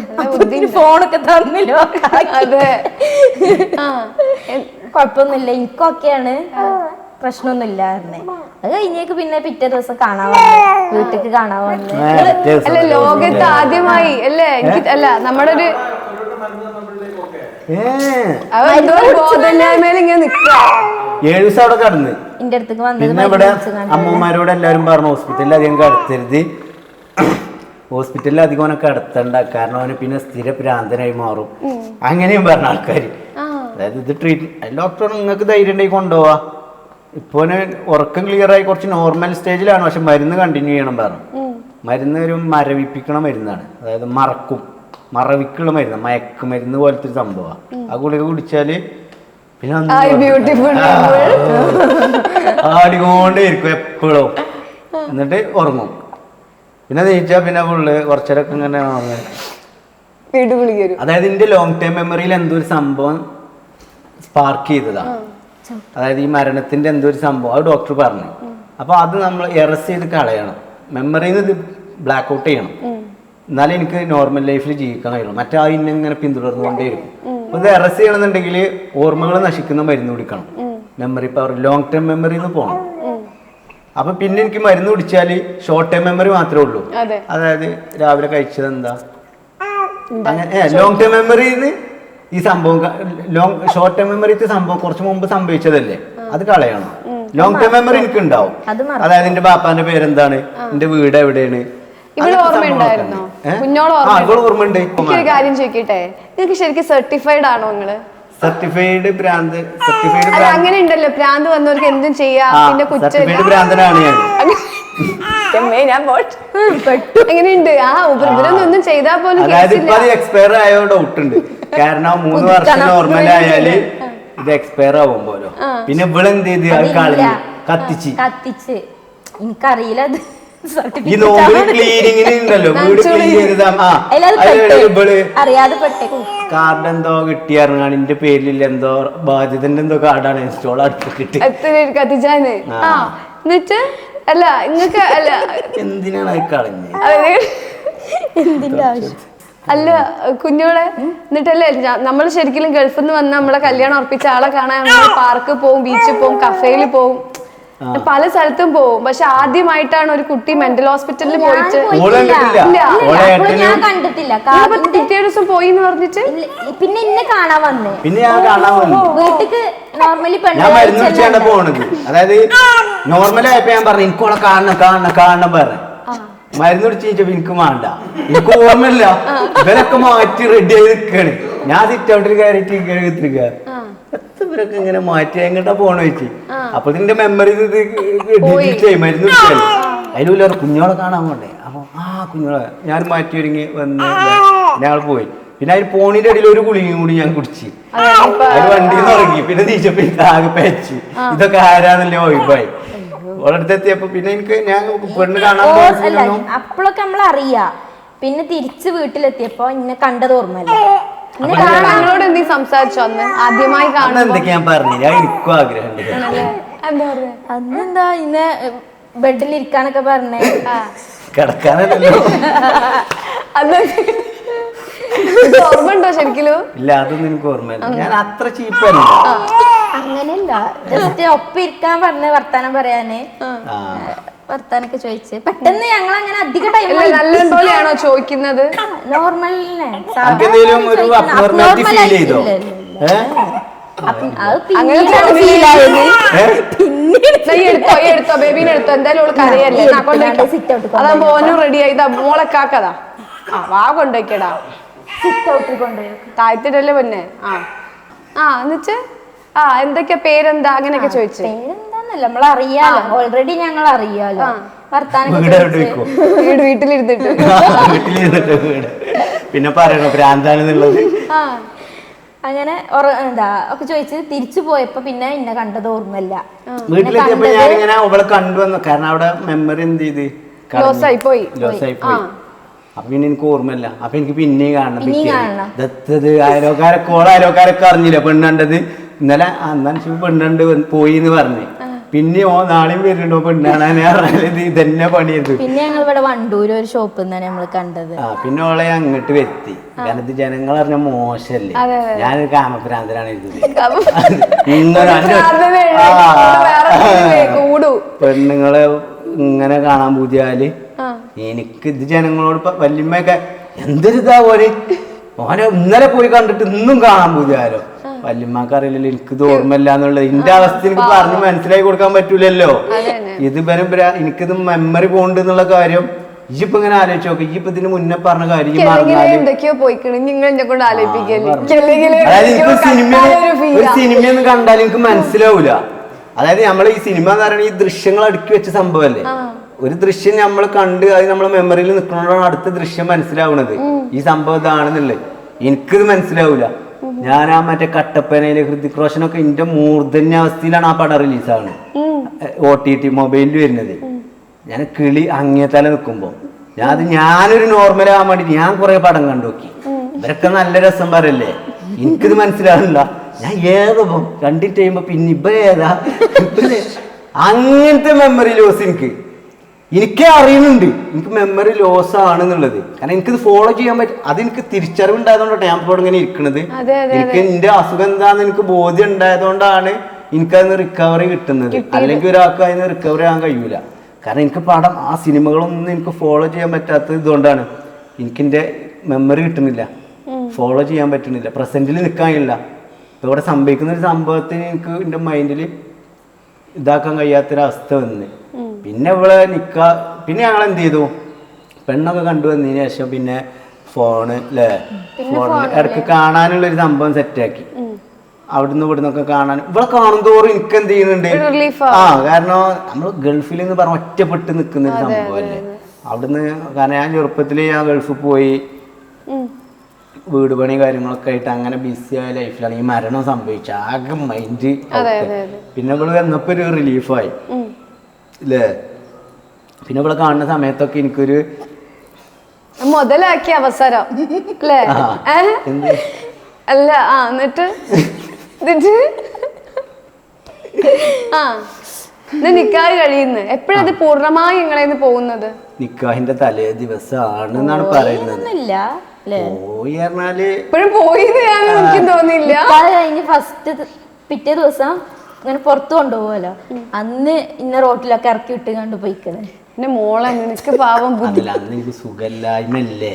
ഫോണൊക്കെ തമ്മിലോ. അതെ, കുഴപ്പമൊന്നുമില്ല, എനിക്കൊക്കെയാണ്, പ്രശ്നമൊന്നുമില്ല പറഞ്ഞേ. അത് കഴിഞ്ഞേക്ക് പിന്നെ പിറ്റേ ദിവസം കാണാൻ വന്നു, വീട്ടിക്ക് കാണാൻ വന്നു. അല്ല ലോകത്ത് ആദ്യമായി അല്ലേ എനിക്ക് അല്ല നമ്മുടെ ഒരു ബോധമില്ലായ്മയിൽ ഇങ്ങനെ നിക്ക 7 ദിവസം അവിടെ കടന്ന് എന്റെ അടുത്തേക്ക് പിന്നെ ഇവിടെ അമ്മമാരോട് എല്ലാവരും പറഞ്ഞു ഹോസ്പിറ്റലിൽ അധികം കടത്തരുത്, ഹോസ്പിറ്റലിൽ അധികം അവനെ കടത്തണ്ട, കാരണം അവന് പിന്നെ സ്ഥിര ഭ്രാന്തനായി മാറും, അങ്ങനെയും പറഞ്ഞ ആൾക്കാര്. അതായത് ഇത് ഡോക്ടർ നിങ്ങൾക്ക് ധൈര്യം ഉണ്ടെങ്കിൽ കൊണ്ടുപോവാ, ഇപ്പൊ ഉറക്കം ക്ലിയർ ആയി കുറച്ച് നോർമൽ സ്റ്റേജിലാണ്, പക്ഷെ മരുന്ന് കണ്ടിന്യൂ ചെയ്യണം പറഞ്ഞു. മരുന്ന് ഒരു മരവിപ്പിക്കണ മരുന്നാണ്, അതായത് മറവിക്കുള്ള മരുന്ന്, മയക്കുമരുന്ന് പോലത്തെ ഒരു സംഭവമാണ്. ആ ഗുളിക കുടിച്ചാല് പിന്നെ ആടിക്കൊണ്ടേയിരിക്കും എപ്പോഴും, എന്നിട്ട് ഉറങ്ങും. പിന്നെ നീച്ചാ പിന്നെ ഫുള്ള് കുറച്ചേരൊക്കെ ഇങ്ങനെ അതായത് ഇതിന്റെ ലോങ് ടൈം മെമ്മറിയിൽ എന്തോ ഒരു സംഭവം സ്പാർക്ക് ചെയ്തതാണ്. അതായത് ഈ മരണത്തിന്റെ എന്തോ ഒരു സംഭവം അത് ഡോക്ടർ പറഞ്ഞു. അപ്പൊ അത് നമ്മൾ എറസ് ചെയ്ത് കളയണം, മെമ്മറിയിൽ നിന്ന് ഇത് ബ്ലാക്ക് ഔട്ട് ചെയ്യണം, എന്നാലേ എനിക്ക് നോർമൽ ലൈഫിൽ ജീവിക്കാൻ കഴിയുള്ളൂ. മറ്റേ ആ ഇങ്ങനെ പിന്തുടർന്നുകൊണ്ടേയിരിക്കും. അപ്പൊ ഇത് എറസ് ചെയ്യണമെന്നുണ്ടെങ്കിൽ ഓർമ്മകൾ നശിക്കുന്ന മരുന്ന് കുടിക്കണം, മെമ്മറി പവർ ലോങ് ടൈം മെമ്മറിന്ന് പോകണം. അപ്പൊ പിന്നെ എനിക്ക് മരുന്ന് കുടിച്ചാല് ഷോർട്ട് ടൈം മെമ്മറി മാത്രമേ ഉള്ളൂ. അതായത് രാവിലെ കഴിച്ചത് എന്താ, ലോങ് ടൈം മെമ്മറിന്ന് ഈ സംഭവം ഷോർട്ട് ടൈം മെമ്മറിത്തെ സംഭവം കുറച്ച് മുമ്പ് സംഭവിച്ചതല്ലേ, അത് കളയണം. ലോങ് ടൈം മെമ്മറി എനിക്ക് ഉണ്ടാവും. അതായത് എന്റെ ബാപ്പാന്റെ പേരെന്താണ്, എന്റെ വീട് എവിടെയാണ്, ഓർമ്മയുണ്ട്. ഒരു കാര്യം ചോദിക്കട്ടെ, നിങ്ങൾക്ക് ശരിക്കും സർട്ടിഫൈഡ് ആണോ നിങ്ങള്? സർട്ടിഫൈഡ് ഭ്രാന്ത്, അങ്ങനെ ഉണ്ടല്ലോ, ഭ്രാന്ത് വന്നവർക്ക് എന്തും ചെയ്യാം, പിന്നെ സർട്ടിഫൈഡ് ഭ്രാന്തനാണ് ഞാൻ. എങ്ങനെയുണ്ട് ആ ഉപദ്രവൊന്നും ചെയ്താൽ പോലും എക്സ്പയർ ആയോ ഡൗട്ട് ഉണ്ട്, കാരണം 3 വർഷം നോർമൽ ആയാല് ഇത് എക്സ്പയർ ആവും പോലോ. പിന്നെ ഇവിടെ എന്ത് ചെയ്ത് അത് കളഞ്ഞ് കത്തിച്ച് എനിക്കറിയില്ല. ഈ നോമ്പ് ക്ലീനിങ്ങിന് ഉണ്ടല്ലോ, വീട് ക്ലീൻ ചെയ്താ കാർഡ് എന്തോ കിട്ടിയാർന്നാണ്, എന്റെ പേരിൽ എന്തോ ബാധ്യതന്റെ എന്തോ കാർഡാണ് ഇൻസ്റ്റോൾ അടുത്ത് കിട്ടി കത്തിച്ചാന്. എന്നിട്ട് അല്ല നിങ്ങൾക്ക് അല്ല എന്തിനാണ് അത് കളഞ്ഞത്, എന്തിന്റെ ആവശ്യം അല്ല കുഞ്ഞോളെ. എന്നിട്ടല്ലേ നമ്മൾ ശരിക്കും ഗൾഫിൽ നിന്ന് വന്ന് നമ്മളെ കല്യാണം ഉറപ്പിച്ച ആളെ കാണാൻ പാർക്കിൽ പോവും, ബീച്ചിൽ പോവും, കഫേയിൽ പോവും, പല സ്ഥലത്തും പോവും. പക്ഷെ ആദ്യമായിട്ടാണ് ഒരു കുട്ടി മെന്റൽ ഹോസ്പിറ്റലിൽ പോയിട്ട് ഞാൻ കണ്ടിട്ടില്ല. പിറ്റേ ദിവസം പോയി എന്ന് പറഞ്ഞിട്ട് പിന്നെ എന്നെ കാണാൻ വന്നേ, പിന്നെ ഞാൻ കാണാൻ വന്നു വീട്ടിക്ക് നോർമലി ഞാൻ മരുന്ന് വെച്ചാണ് പോണത്. അതായത് നോർമലായപ്പോ ഞാൻ പറഞ്ഞു എനിക്കോളെ കാണണം പറഞ്ഞു, മരുന്ന് പിടിച്ച് ചോദിച്ചപ്പോ എനിക്ക് വേണ്ട, എനിക്ക് ഓർമ്മയില്ല, ഇവരൊക്കെ മാറ്റി റെഡി ആയി നിൽക്കാണ്. ഞാൻ സിറ്റ് ഔട്ടിൽ കയറിയിട്ട് എത്തിരിക്ക, ഇവരൊക്കെ ഇങ്ങനെ മാറ്റി എങ്ങോട്ടാ പോണ വെച്ച്. അപ്പൊ ഇതിന്റെ മെമ്മറി ഡിലീറ്റ് ആയി, മരുന്ന് പിടിച്ചാൽ അതിലൂല്ല കുഞ്ഞോളെ കാണാൻ പോണ്ടേ. അപ്പൊ അപ്പൊ കുഞ്ഞോളെ ഞാൻ മാറ്റി ഒരുങ്ങി വന്ന് ഞങ്ങൾ പോയി. പിന്നെ അതിന് പോണിന്റെ ഇടയിൽ ഒരു ഗുളികയും കൂടി ഞാൻ കുടിച്ച് അത് വണ്ടിയിൽ നിന്ന് ഇറങ്ങി. പിന്നെ നീച്ചപ്പോ ആകെ പേച്ചു ഇതൊക്കെ ആരാന്നല്ലേ ഒഴിവായി. ഓളടുത്തെത്തിയപ്പോ പിന്നെ എനിക്ക് ഞാൻ പെണ്ണ് കാണാൻ അപ്പോഴൊക്കെ നമ്മൾ അറിയാ. പിന്നെ തിരിച്ച് വീട്ടിലെത്തിയപ്പോ ഇന്നെ കണ്ടത് ഓർമ്മല്ല. ഞങ്ങളോട് എന്തെങ്കിലും സംസാരിച്ചോ അന്ന് ആദ്യമായി കാണുന്നത്? എന്തൊക്കെ ഞാൻ പറഞ്ഞു, ഞാൻ എനിക്കും ആഗ്രഹമുണ്ട്. അന്നെന്താ ഇന്നെ ബെഡിൽ ഇരിക്കാനൊക്കെ പറഞ്ഞേ. കിടക്കാനല്ലോ. ഓർമ്മ ഉണ്ടോ ശരിക്കും? ഇല്ല, അതൊന്നും എനിക്ക് ഓർമ്മയില്ല. ഞാൻ അത്ര ചീപ്പല്ല. അങ്ങനെയല്ല, ജസ്റ്റ് ഒപ്പം ഇരിക്കാൻ പറഞ്ഞ വർത്താനം പറയാന് വർത്താനൊക്കെ ചോദിച്ച് പെട്ടെന്ന് ഞങ്ങൾ അങ്ങനെ അധിക ടൈം നല്ല പോലെയാണോ ചോദിക്കുന്നത്? നോർമലിനെ എടുത്തോ ബേബീനെ എടുത്തോ, എന്തായാലും കരയല്ലേ. അതാകുമ്പോ ഓനും റെഡി ആയി. മോളെക്കാക്കതാ വാ കൊണ്ടുവയ്ക്കടാ, താഴ്ത്തിട്ടല്ലേ പൊന്നെ. എന്നുവെച്ച് എന്തൊക്കെയാ പേരെന്താ അങ്ങനെയൊക്കെ ചോദിച്ചു. പേരെന്താന്നല്ല നമ്മളറിയാലോ, ഓൾറെഡി ഞങ്ങൾ അറിയാലോ. വീട്ടിലിരുന്നിട്ട് പിന്നെ പറയണോ ഭ്രാന്താണെന്നുള്ളത്. അങ്ങനെ എന്താ ഒക്കെ ചോദിച്ച് തിരിച്ചു പോയപ്പോ പിന്നെ എന്നെ കണ്ടത് ഓർമ്മല്ല. വീട്ടിലെത്തിയപ്പോ ഞാനിങ്ങനെ അവളെ കണ്ടുവന്നു. കാരണം അവിടെ മെമ്മറി എന്ത് ചെയ്ത് ലോസായി പോയി. അപ്പൊ പിന്നെ എനിക്ക് ഓർമ്മയില്ല. അപ്പൊ എനിക്ക് പിന്നെയും കാണണം. ദത്തത് അയലോക്കാരൊക്കെ അറിഞ്ഞില്ല പെണ്ണണ്ടത്. ഇന്നലെ അന്നാ പെണ്ണുണ്ട് പോയി എന്ന് പറഞ്ഞ്. പിന്നെ നാളെയും വരുന്നുണ്ടോ പെണ്ണാണാൻ പറഞ്ഞത് ഇതന്നെ പണിയത്. പിന്നെ ഞങ്ങൾ ഇവിടെ വണ്ടൂര് ഒരു ഷോപ്പിൽ നിന്നാണ് നമ്മള് കണ്ടത്. പിന്നെ ഓളെ അങ്ങോട്ട് വരുത്തി. കാരണം ഇത് ജനങ്ങൾ പറഞ്ഞ മോശല്ലേ. ഞാനൊരു കാമഭ്രാന്തനാണ് പെണ്ണുങ്ങളെ ഇങ്ങനെ കാണാൻ പൂതിയാല് എനിക്ക് ഇത് ജനങ്ങളോട് വല്യമ്മയൊക്കെ എന്തൊരു ഇതാ പോലെ ഓനെ ഇന്നലെ പോയി കണ്ടിട്ട് ഇന്നും കാണാൻ പൂതിയാലോ. വല്യമ്മക്ക് അറിയില്ലല്ലോ എനിക്കിത് ഓർമ്മയില്ല എന്നുള്ളത്. എന്റെ അവസ്ഥ എനിക്ക് പറഞ്ഞ് മനസ്സിലാക്കി കൊടുക്കാൻ പറ്റൂലല്ലോ. ഇത് എനിക്കിത് മെമ്മറി പോണ്ട് എന്നുള്ള കാര്യം ഇപ്പൊ ഇങ്ങനെ ആലോചിച്ച് നോക്കി. ഇപ്പൊ ഇതിന് മുന്നേ പറഞ്ഞ കാര്യം ഒരു സിനിമയൊന്നും കണ്ടാൽ എനിക്ക് മനസ്സിലാവൂല. അതായത് നമ്മൾ ഈ സിനിമ എന്ന് പറയുന്നത് ഈ ദൃശ്യങ്ങൾ അടുക്കി വെച്ച സംഭവല്ലേ. ഒരു ദൃശ്യം നമ്മൾ കണ്ട് അത് നമ്മളെ മെമ്മറിയിൽ നിൽക്കുന്നതാണ് അടുത്ത ദൃശ്യം മനസ്സിലാവുന്നത്. ഈ സംഭവം ഇതാണെന്നുള്ളത് എനിക്കിത് മനസ്സിലാവൂല. ഞാൻ മറ്റേ കട്ടപ്പനയിലെ ഹൃതിക് റോഷനൊക്കെ എന്റെ മൂർധന്യാവസ്ഥയിലാണ് ആ പടം റിലീസാവുന്നത്. OTT മൊബൈലിൽ വരുന്നത്. ഞാൻ കിളി അങ്ങേത്തല നിൽക്കുമ്പോ ഞാനൊരു നോർമൽ ആവാൻ വേണ്ടി ഞാൻ കുറെ പടം കണ്ടു നോക്കി. ഇവരൊക്കെ നല്ല രസം പറയല്ലേ. എനിക്കിത് മനസ്സിലാവില്ല. ഞാൻ ഏതപ്പം കണ്ടിട്ട് കഴിയുമ്പോ പിന്നെ ഇവരേതാ അങ്ങനത്തെ മെമ്മറി ലോസ് എനിക്കേ അറിയുന്നുണ്ട്. എനിക്ക് മെമ്മറി ലോസ് ആണെന്നുള്ളത്. കാരണം എനിക്കിത് ഫോളോ ചെയ്യാൻ പറ്റും. അതെനിക്ക് തിരിച്ചറിവ് ഉണ്ടായതുകൊണ്ടാണ് ഞാൻ ഇപ്പോൾ ഇങ്ങനെ ഇരിക്കുന്നത്. എനിക്ക് എന്റെ അസുഖം എന്താന്ന് എനിക്ക് ബോധ്യം ഉണ്ടായതുകൊണ്ടാണ് എനിക്കതിന് റിക്കവറി കിട്ടുന്നത്. അല്ലെങ്കിൽ ഒരാൾക്ക് അതിന് റിക്കവറി ആകാൻ കഴിയൂല. കാരണം എനിക്ക് പടം ആ സിനിമകളൊന്നും എനിക്ക് ഫോളോ ചെയ്യാൻ പറ്റാത്തത് ഇതുകൊണ്ടാണ്. എനിക്കെന്റെ മെമ്മറി കിട്ടുന്നില്ല, ഫോളോ ചെയ്യാൻ പറ്റുന്നില്ല, പ്രസന്റിൽ നിൽക്കാനില്ല. ഇപ്പൊ ഇവിടെ സംഭവിക്കുന്ന ഒരു സംഭവത്തിന് എനിക്ക് എന്റെ മൈൻഡിൽ ഇതാക്കാൻ കഴിയാത്തൊരവസ്ഥ വന്ന്. പിന്നെ ഇവിടെ പിന്നെ ഞങ്ങൾ എന്ത് ചെയ്തു, പെണ്ണൊക്കെ കണ്ടുവന്നതിന് ശേഷം പിന്നെ ഫോണ് ഫോണിൽ ഇടയ്ക്ക് കാണാനുള്ളൊരു സംഭവം സെറ്റാക്കി. അവിടുന്ന് ഇവിടുന്നൊക്കെ കാണാൻ ഇവിടെ കാണുന്തോറും എനിക്ക് എന്ത് ചെയ്യുന്നുണ്ട്. കാരണം നമ്മൾ ഗൾഫിൽ എന്ന് പറഞ്ഞ ഒറ്റപ്പെട്ട് നിൽക്കുന്ന ഒരു സംഭവമല്ലേ അവിടുന്ന്. കാരണം ഞാൻ ചെറുപ്പത്തിൽ ഞാൻ ഗൾഫിൽ പോയി വീട് പണി കാര്യങ്ങളൊക്കെ ആയിട്ട് അങ്ങനെ ബിസിയായ ലൈഫിലാണ് ഈ മരണം സംഭവിച്ച. ആകെ മൈൻഡ്. പിന്നെ ഇവിടെ വന്നപ്പോ ഒരു റിലീഫായി അല്ലേ. പിന്നെ ഇവിടെ കാണുന്ന സമയത്തൊക്കെ എനിക്കൊരു മുതലാക്കിയ അവസരം അല്ലേ. അല്ല എന്നിട്ട് നിക്കാഹ് കഴിയുന്നു എപ്പോഴത് പൂർണ്ണമായി നിങ്ങളേന്ന് പോകുന്നത്? നിക്കാഹിന്റെ തലേ ദിവസമാണ് പറയുന്നത്. പോയി പറഞ്ഞാല് ഇപ്പോഴും പോയിന്ന് എനിക്ക് തോന്നില്ല. കഴിഞ്ഞ് ഫസ്റ്റ് പിറ്റേ ദിവസം ഇങ്ങനെ പുറത്തു കൊണ്ടുപോകല്ലോ, അന്ന് ഇന്ന റോട്ടിലൊക്കെ ഇറക്കി വിട്ട് കണ്ടു പോയിക്കണേ. എന്റെ മോളെ നിനക്ക് പാവം സുഖമില്ലായ്മല്ലേ.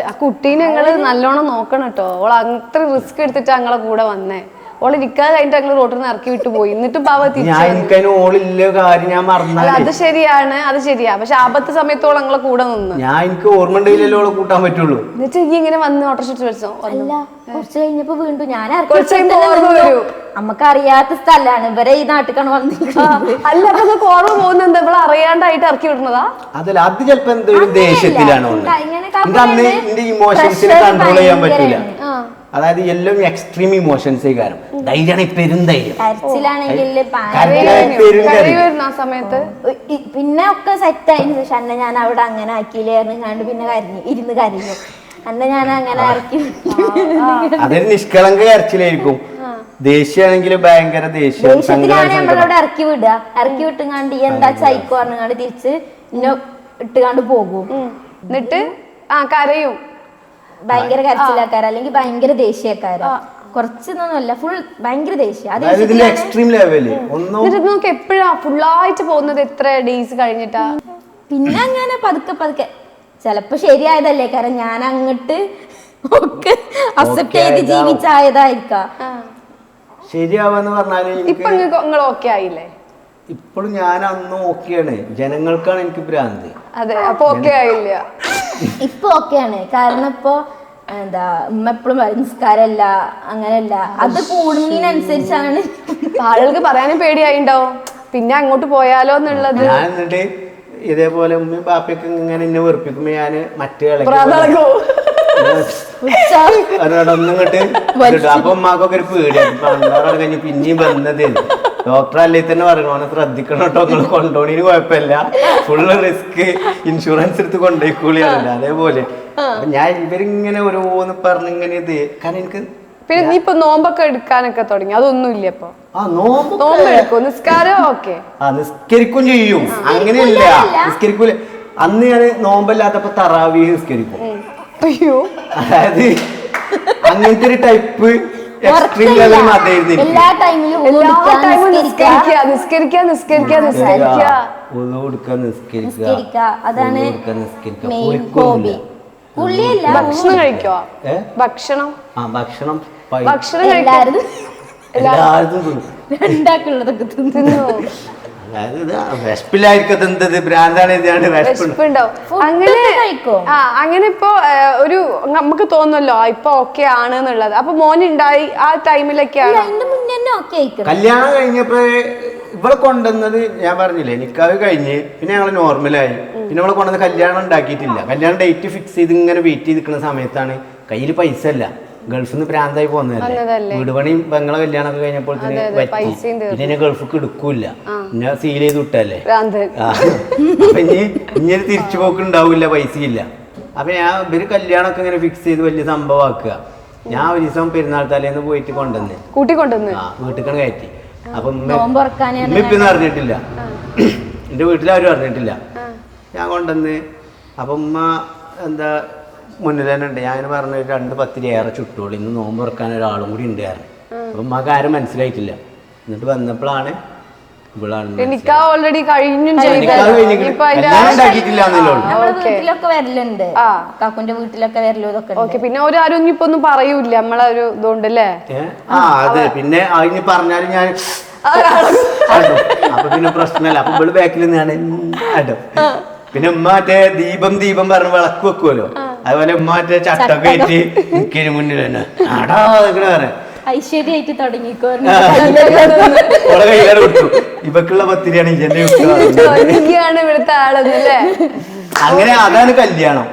ആ കുട്ടീനെ ഞങ്ങള് നല്ലോണം നോക്കണം കേട്ടോ. അവൾ അത്ര റിസ്ക് എടുത്തിട്ട് ഞങ്ങളെ കൂടെ വന്നേ. ഓള് നിക്കാതെ കഴിഞ്ഞിട്ട് ഞങ്ങൾ റോട്ടിൽ നിന്ന് ഇറക്കി വിട്ടു പോയി. എന്നിട്ടും പാവ ഞാൻ തിരിച്ചു. എനിക്കതിന് ഓളില്ല കാര്യം ഞാൻ മറന്നാലേ. അത് ശരിയാണ്, അത് ശരിയാ. പക്ഷെ ആപത്ത് സമയത്തോളം ഞങ്ങളെ കൂടെ നിന്ന്. ഞാൻ എനിക്ക് ഓർമ്മ ഉണ്ടെങ്കിലല്ലേ ഓളെ കൂട്ടാൻ പറ്റുള്ളൂ. എന്നിട്ട് ഈ ഇങ്ങനെ വന്ന് ഓട്ടോറിക്ഷ വിളിച്ചോ? അല്ല, കുറച്ച് കഴിഞ്ഞപ്പോ വീണ്ടും ഞാൻ കുറച്ച് കഴിയുമ്പോ ഓർമ്മ വരൂ. നമുക്ക് അറിയാത്ത സ്ഥലമാണ്, ഇവരെ ഈ നാട്ടിലാണ് വന്നിരിക്കുന്നത്. അല്ല, അപ്പൊ നിങ്ങൾക്ക് ഓർമ്മ പോകുന്നത് ഇവിടെ അറിയാണ്ടായിട്ട് ഇറക്കി വിടുന്നതാ? അതല്ല, അത് ചിലപ്പോ എന്തോ ഒരു ദേഷ്യത്തിലാണ്. എനിക്ക് അന്ന് എന്റെ ഇമോഷൻസിനെ കൺട്രോൾ ചെയ്യാൻ പറ്റൂല. അതായത് എല്ലാം എക്സ്ട്രീം ഇമോഷൻസ് കാരണം ധൈര്യമാണ് പെരുന്തൈര്യം. കരച്ചിലാണെങ്കിൽ ആ സമയത്ത് പിന്നെ ഒക്കെ സെറ്റ് ആയതിനു ശേഷം അന്നെ ഞാൻ അവിടെ അങ്ങനെ ആക്കിയില്ലായിരുന്നു കണ്ട് പിന്നെ ഇരുന്ന് കരഞ്ഞു. അന്നെ ഞാൻ അങ്ങനെ ഇറക്കി. അതൊരു നിഷ്കളങ്ക കരച്ചിലായിരിക്കും. ദേഷ്യാണെങ്കിൽ ഭയങ്കര ദേഷ്യത്തിലാണ് നമ്മളവിടെ ഇറക്കി വിടുക. ഇറക്കി വിട്ടുകാണ്ട് എന്താ ചൈക്കോ പറഞ്ഞാണ്ട് തിരിച്ച് ഇന്നെ ഇട്ടുകാണ്ട് പോകും. എന്നിട്ട് കരയും. ഭയങ്കര കരച്ചിലാക്കാര അല്ലെങ്കിൽ ഭയങ്കര ദേഷ്യക്കാര. കുറച്ചൊന്നുമല്ല, ഫുൾ ഭയങ്കര ദേഷ്യം. Extreme level. നമുക്ക് എപ്പോഴാ ഫുള്ളായിട്ട് പോകുന്നത്? എത്ര ഡേയ്സ് കഴിഞ്ഞിട്ടാ? പിന്നെ അങ്ങനെ പതുക്കെ പതുക്കെ ചിലപ്പോ ശരിയായതല്ലേ, കാരണം ഞാൻ അങ്ങോട്ട് ഒക്കെ അക്സെപ്റ്റ് ചെയ്ത് ജീവിച്ചായതായിരിക്കാം. ശരിയാവാന്ന് പറഞ്ഞാല് ഇപ്പൊ നിങ്ങൾ ഓക്കെ ആയില്ലേ? ഇപ്പോഴും ഞാൻ അന്ന് ഓക്കെയാണ്, ജനങ്ങൾക്കാണ് എനിക്ക് ഭ്രാന്ത്. അതെ, അപ്പൊ ഓക്കെ ആയില്ല. ഇപ്പൊ ഓക്കെയാണ്, കാരണം ഇപ്പൊ എന്താ ഉമ്മ എപ്പോഴും നിസ്കാരല്ല അങ്ങനെയല്ല, അത് കൂടുന്നതിനനുസരിച്ചാണ്. ആളുകൾക്ക് പറയാനും പേടിയായിണ്ടാവും പിന്നെ അങ്ങോട്ട് പോയാലോ എന്നുള്ളത്. ഞാൻ എന്നിട്ട് ഇതേപോലെ ഉമ്മയും പാപ്പയൊക്കെ ഇങ്ങനെ എന്നെ വെറുപ്പിക്കുമ്പോ ഞാന് മറ്റേ ഒന്നും ഇങ്ങോട്ട് അപ്പൊ ഉമ്മാക്കൊക്കെ ഒരു പേടിയാണ്. കഴിഞ്ഞ് പിന്നെയും വന്നത് ഡോക്ടർ അല്ലേ തന്നെ പറയണു, അവനെ ശ്രദ്ധിക്കണം കേട്ടോ, നിങ്ങൾ കൊണ്ടോണിന് കുഴപ്പമില്ല, ഫുള്ള് റിസ്ക് ഇൻഷുറൻസ് എടുത്ത് കൊണ്ടുപോയിക്കൂളിയാണല്ലോ. അതേപോലെ ഞാൻ ഇവരിങ്ങനെ ഓരോന്ന് പറഞ്ഞിങ്ങനെ ഇത് കാരണം എനിക്ക്. പിന്നെ നീ ഇപ്പൊ നോമ്പൊക്കെ എടുക്കാനൊക്കെ തുടങ്ങി, അതൊന്നും ഇല്ല ഇപ്പൊ? നോമ്പ് എടുക്കും, നിസ്കാരം ഓക്കെ നിസ്കരിക്കും ചെയ്യും. അങ്ങനെയല്ല, നിസ്കരിക്കൂല. അന്ന് ഞാൻ നോമ്പല്ലാത്തപ്പോ തറാവീഹ് നിസ്കരിക്കും. അയ്യോ, അതായത് അങ്ങനത്തെ ഒരു ടൈപ്പ് എക്സ്ട്രീം ലെവൽ മതമായിരുന്നില്ല. അതാണ് മെയിൻ ഹോബി. ഭക്ഷണം കഴിക്കോ? ഭക്ഷണം ഭക്ഷണം എല്ലാവരും രണ്ടാക്കുള്ളതൊക്കെ തിന്നു. അങ്ങനെ ഇപ്പൊ ഒരു നമുക്ക് തോന്നുമല്ലോ ഇപ്പൊ ഓക്കെ ആണ് എന്നുള്ളത്. അപ്പൊ മോനുണ്ടായി ആ ടൈമിലൊക്കെയാണ്. കല്യാണം കഴിഞ്ഞപ്പോ ഇവിടെ കൊണ്ടുവന്നത് ഞാൻ പറഞ്ഞില്ലേ, നിക്കാഹ് കഴിഞ്ഞ് പിന്നെ ഞങ്ങള് നോർമലായി. പിന്നെ ഇവിടെ കൊണ്ടുവന്ന് കല്യാണം ഉണ്ടാക്കിയിട്ടില്ല. കല്യാണം ഡേറ്റ് ഫിക്സ് ചെയ്ത് ഇങ്ങനെ വെയിറ്റ് ചെയ്ത് നിൽക്കുന്ന സമയത്താണ് കയ്യിൽ പൈസ അല്ല, ഗൾഫിൽ നിന്ന് പ്രാന്തായി പോകുന്നതല്ലേ. വീട് പണിയും പെങ്ങളെ കല്യാണമൊക്കെ കഴിഞ്ഞപ്പോൾ പിന്നെ ഗൾഫിക്ക് എടുക്കൂല, പിന്നെ സീൽ ചെയ്ത് വിട്ടല്ലേ. അപ്പൊ ഇനി തിരിച്ചു പോക്ക് ഉണ്ടാവില്ല, പൈസ ഇല്ല. അപ്പൊ ഞാൻ ഇവര് കല്യാണമൊക്കെ ഇങ്ങനെ ഫിക്സ് ചെയ്ത് വലിയ സംഭവമാക്കുക. ഞാൻ ഒരു ദിവസം പെരുന്നാൾ തലേന്ന് പോയിട്ട് കൂട്ടിക്കൊണ്ടുവന്ന് വീട്ടിൽ കയറ്റി. അപ്പൊ ഉമ്മിപ്പൊന്നും അറിഞ്ഞിട്ടില്ല, എന്റെ വീട്ടിലാരും അറിഞ്ഞിട്ടില്ല. ഞാൻ കൊണ്ടുവന്ന് അപ്പൊ ഉമ്മ എന്താ മുന്നിൽ തന്നെ ഉണ്ട്. ഞാൻ പറഞ്ഞ 2 പത്തിരി ഏറെ ചുട്ടോളി, ഇന്ന് നോമ്പ് തുറക്കാൻ ഒരാളും കൂടി ഉണ്ടായിരുന്നു. അപ്പൊ ഉമ്മക്ക് ആരും മനസ്സിലായിട്ടില്ല. എന്നിട്ട് വന്നപ്പോഴാണ് ഓൾറെഡി കഴിഞ്ഞു. വീട്ടിലൊക്കെ വരലുണ്ട്, കാക്കുന്റെ വീട്ടിലൊക്കെ വരലും. പിന്നെ ഒരാരും ഇപ്പൊ ഒന്നും പറയൂല നമ്മളെ ഒരു ഇതുകൊണ്ടല്ലേ. അതെ, പിന്നെ അതിന് പറഞ്ഞാലും ഞാൻ അപ്പൊ പിന്നെ പ്രശ്നമല്ല. അപ്പൊ ഇവിടെ ബാക്കിൽ നിന്നാണ് കേട്ടോ. പിന്നെ ഉമ്മ മറ്റേ ദീപം പറഞ്ഞ് വിളക്ക് വെക്കുമല്ലോ, അതുപോലെ ഉമ്മ മറ്റേ ചട്ടൊക്കെ ആയിട്ട് എനിക്കൊരു മുന്നിൽ തന്നെ ആടാ പറയാ ഐശ്വര്യായിട്ട് തുടങ്ങിക്കോ. കൈകാട് കൊടുത്തു, ഇവക്കുള്ള പത്തിരിയാണ് ഇവിടുത്തെ ആളെന്നല്ലേ. അങ്ങനെ അതാണ് കല്യാണം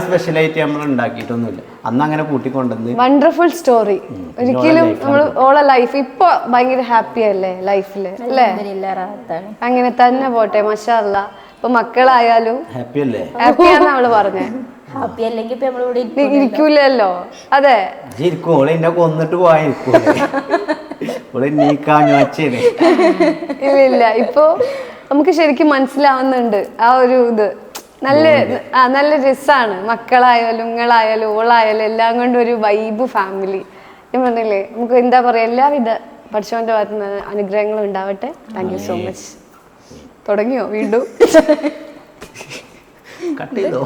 സ്പെഷ്യലായിട്ട് നമ്മൾ ഉണ്ടാക്കിയിട്ടൊന്നുമില്ല. അന്ന് അങ്ങനെ കൂട്ടിക്കൊണ്ടുവന്ന് വണ്ടർഫുൾ സ്റ്റോറി. ഒരിക്കലും നമ്മൾ ഓളെ ലൈഫ് ഇപ്പൊ ഭയങ്കര ഹാപ്പി അല്ലേ ലൈഫില് അല്ലേ? അങ്ങനെ തന്നെ പോട്ടെ, മാഷാ അല്ലാ. ഇപ്പൊ മക്കളായാലും ഹാപ്പിയാന്ന് അവള് പറഞ്ഞേ. ഹാപ്പി അല്ലെങ്കിൽ ഇരിക്കൂലല്ലോ. അതെ, കൊന്നിട്ട് ഇല്ല ഇപ്പൊ നമുക്ക് ശരിക്കും മനസ്സിലാവുന്നുണ്ട് ആ ഒരു ഇത്. നല്ല രസാണ്. മക്കളായാലും നിങ്ങളായാലും ഓളായാലും എല്ലാം കൊണ്ടും ഒരു വൈബ് ഫാമിലി. ഞാൻ പറഞ്ഞില്ലേ, നമുക്ക് എന്താ പറയാ, എല്ലാവിധ പഠിച്ചവന്റെ ഭാഗത്ത് നിന്ന് അനുഗ്രഹങ്ങളും ഉണ്ടാവട്ടെ. Thank you so much. തുടങ്ങിയോ വീണ്ടും? കട്ട് ചെയ്തോ?